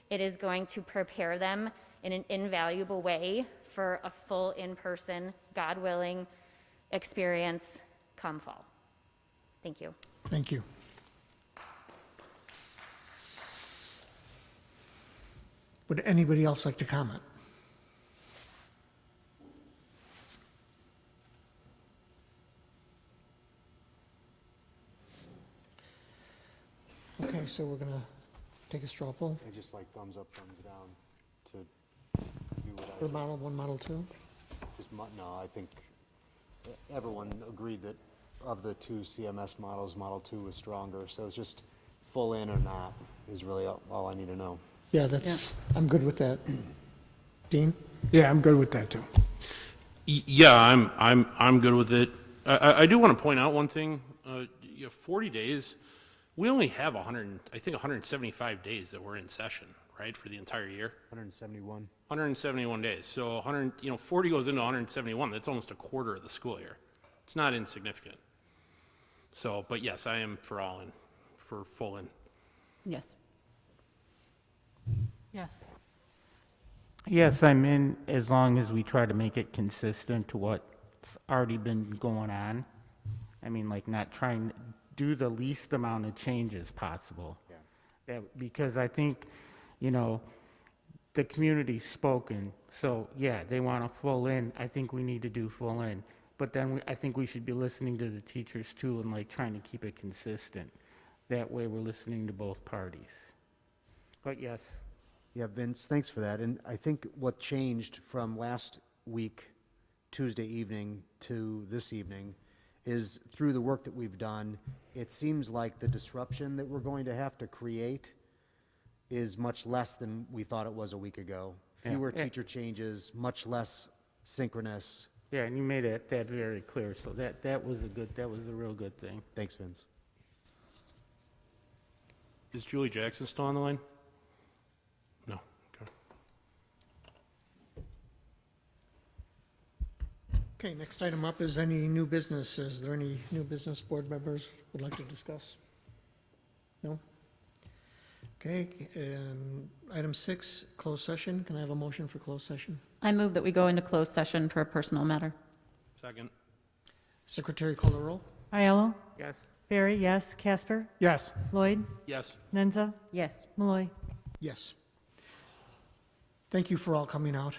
U: it is going to prepare them in an invaluable way for a full in-person, God willing, experience come fall. Thank you.
J: Thank you. Would anybody else like to comment? Okay, so we're gonna take a straw poll
G: I just like thumbs up, thumbs down to do what
J: for Model 1, Model 2.
G: no, I think everyone agreed that of the two CMS models, Model 2 was stronger, so it's just full in or not is really all I need to know.
J: Yeah, I'm good with that. Dean?
F: Yeah, I'm good with that too.
V: Yeah, I'm good with it. I do want to point out one thing. 40 days, we only have 175 days that we're in session, right, for the entire year.
G: 171.
V: 171 days. So 40 goes into 171. That's almost a quarter of the school year. It's not insignificant. So, but yes, I am for all in, for full in.
H: Yes.
B: Yes.
I: Yes, I'm in as long as we try to make it consistent to what's already been going on. I mean, like not trying to do the least amount of changes possible. Yeah. Because I think, the community's spoken, so yeah, they want a full in. I think we need to do full in. But then I think we should be listening to the teachers too and like trying to keep it consistent. That way we're listening to both parties. But yes.
G: Yeah, Vince, thanks for that. And I think what changed from last week, Tuesday evening, to this evening is through the work that we've done, it seems like the disruption that we're going to have to create is much less than we thought it was a week ago. Fewer teacher changes, much less synchronous.
I: Yeah, and you made that very clear, so that was a real good thing.
G: Thanks, Vince.
V: Is Julie Jackson still on the line? No. Okay.
J: Okay, next item up is any new business. Is there any new business board members would like to discuss? No? Okay, item 6, closed session. Can I have a motion for closed session?
H: I move that we go into closed session for a personal matter.
V: Second.
J: Secretary call the roll.
B: Aiello?
I: Yes.
B: Barry, yes. Casper?
F: Yes.
B: Lloyd?
V: Yes.
B: Nenza?
H: Yes.
B: Malloy?
J: Yes. Thank you for all coming out.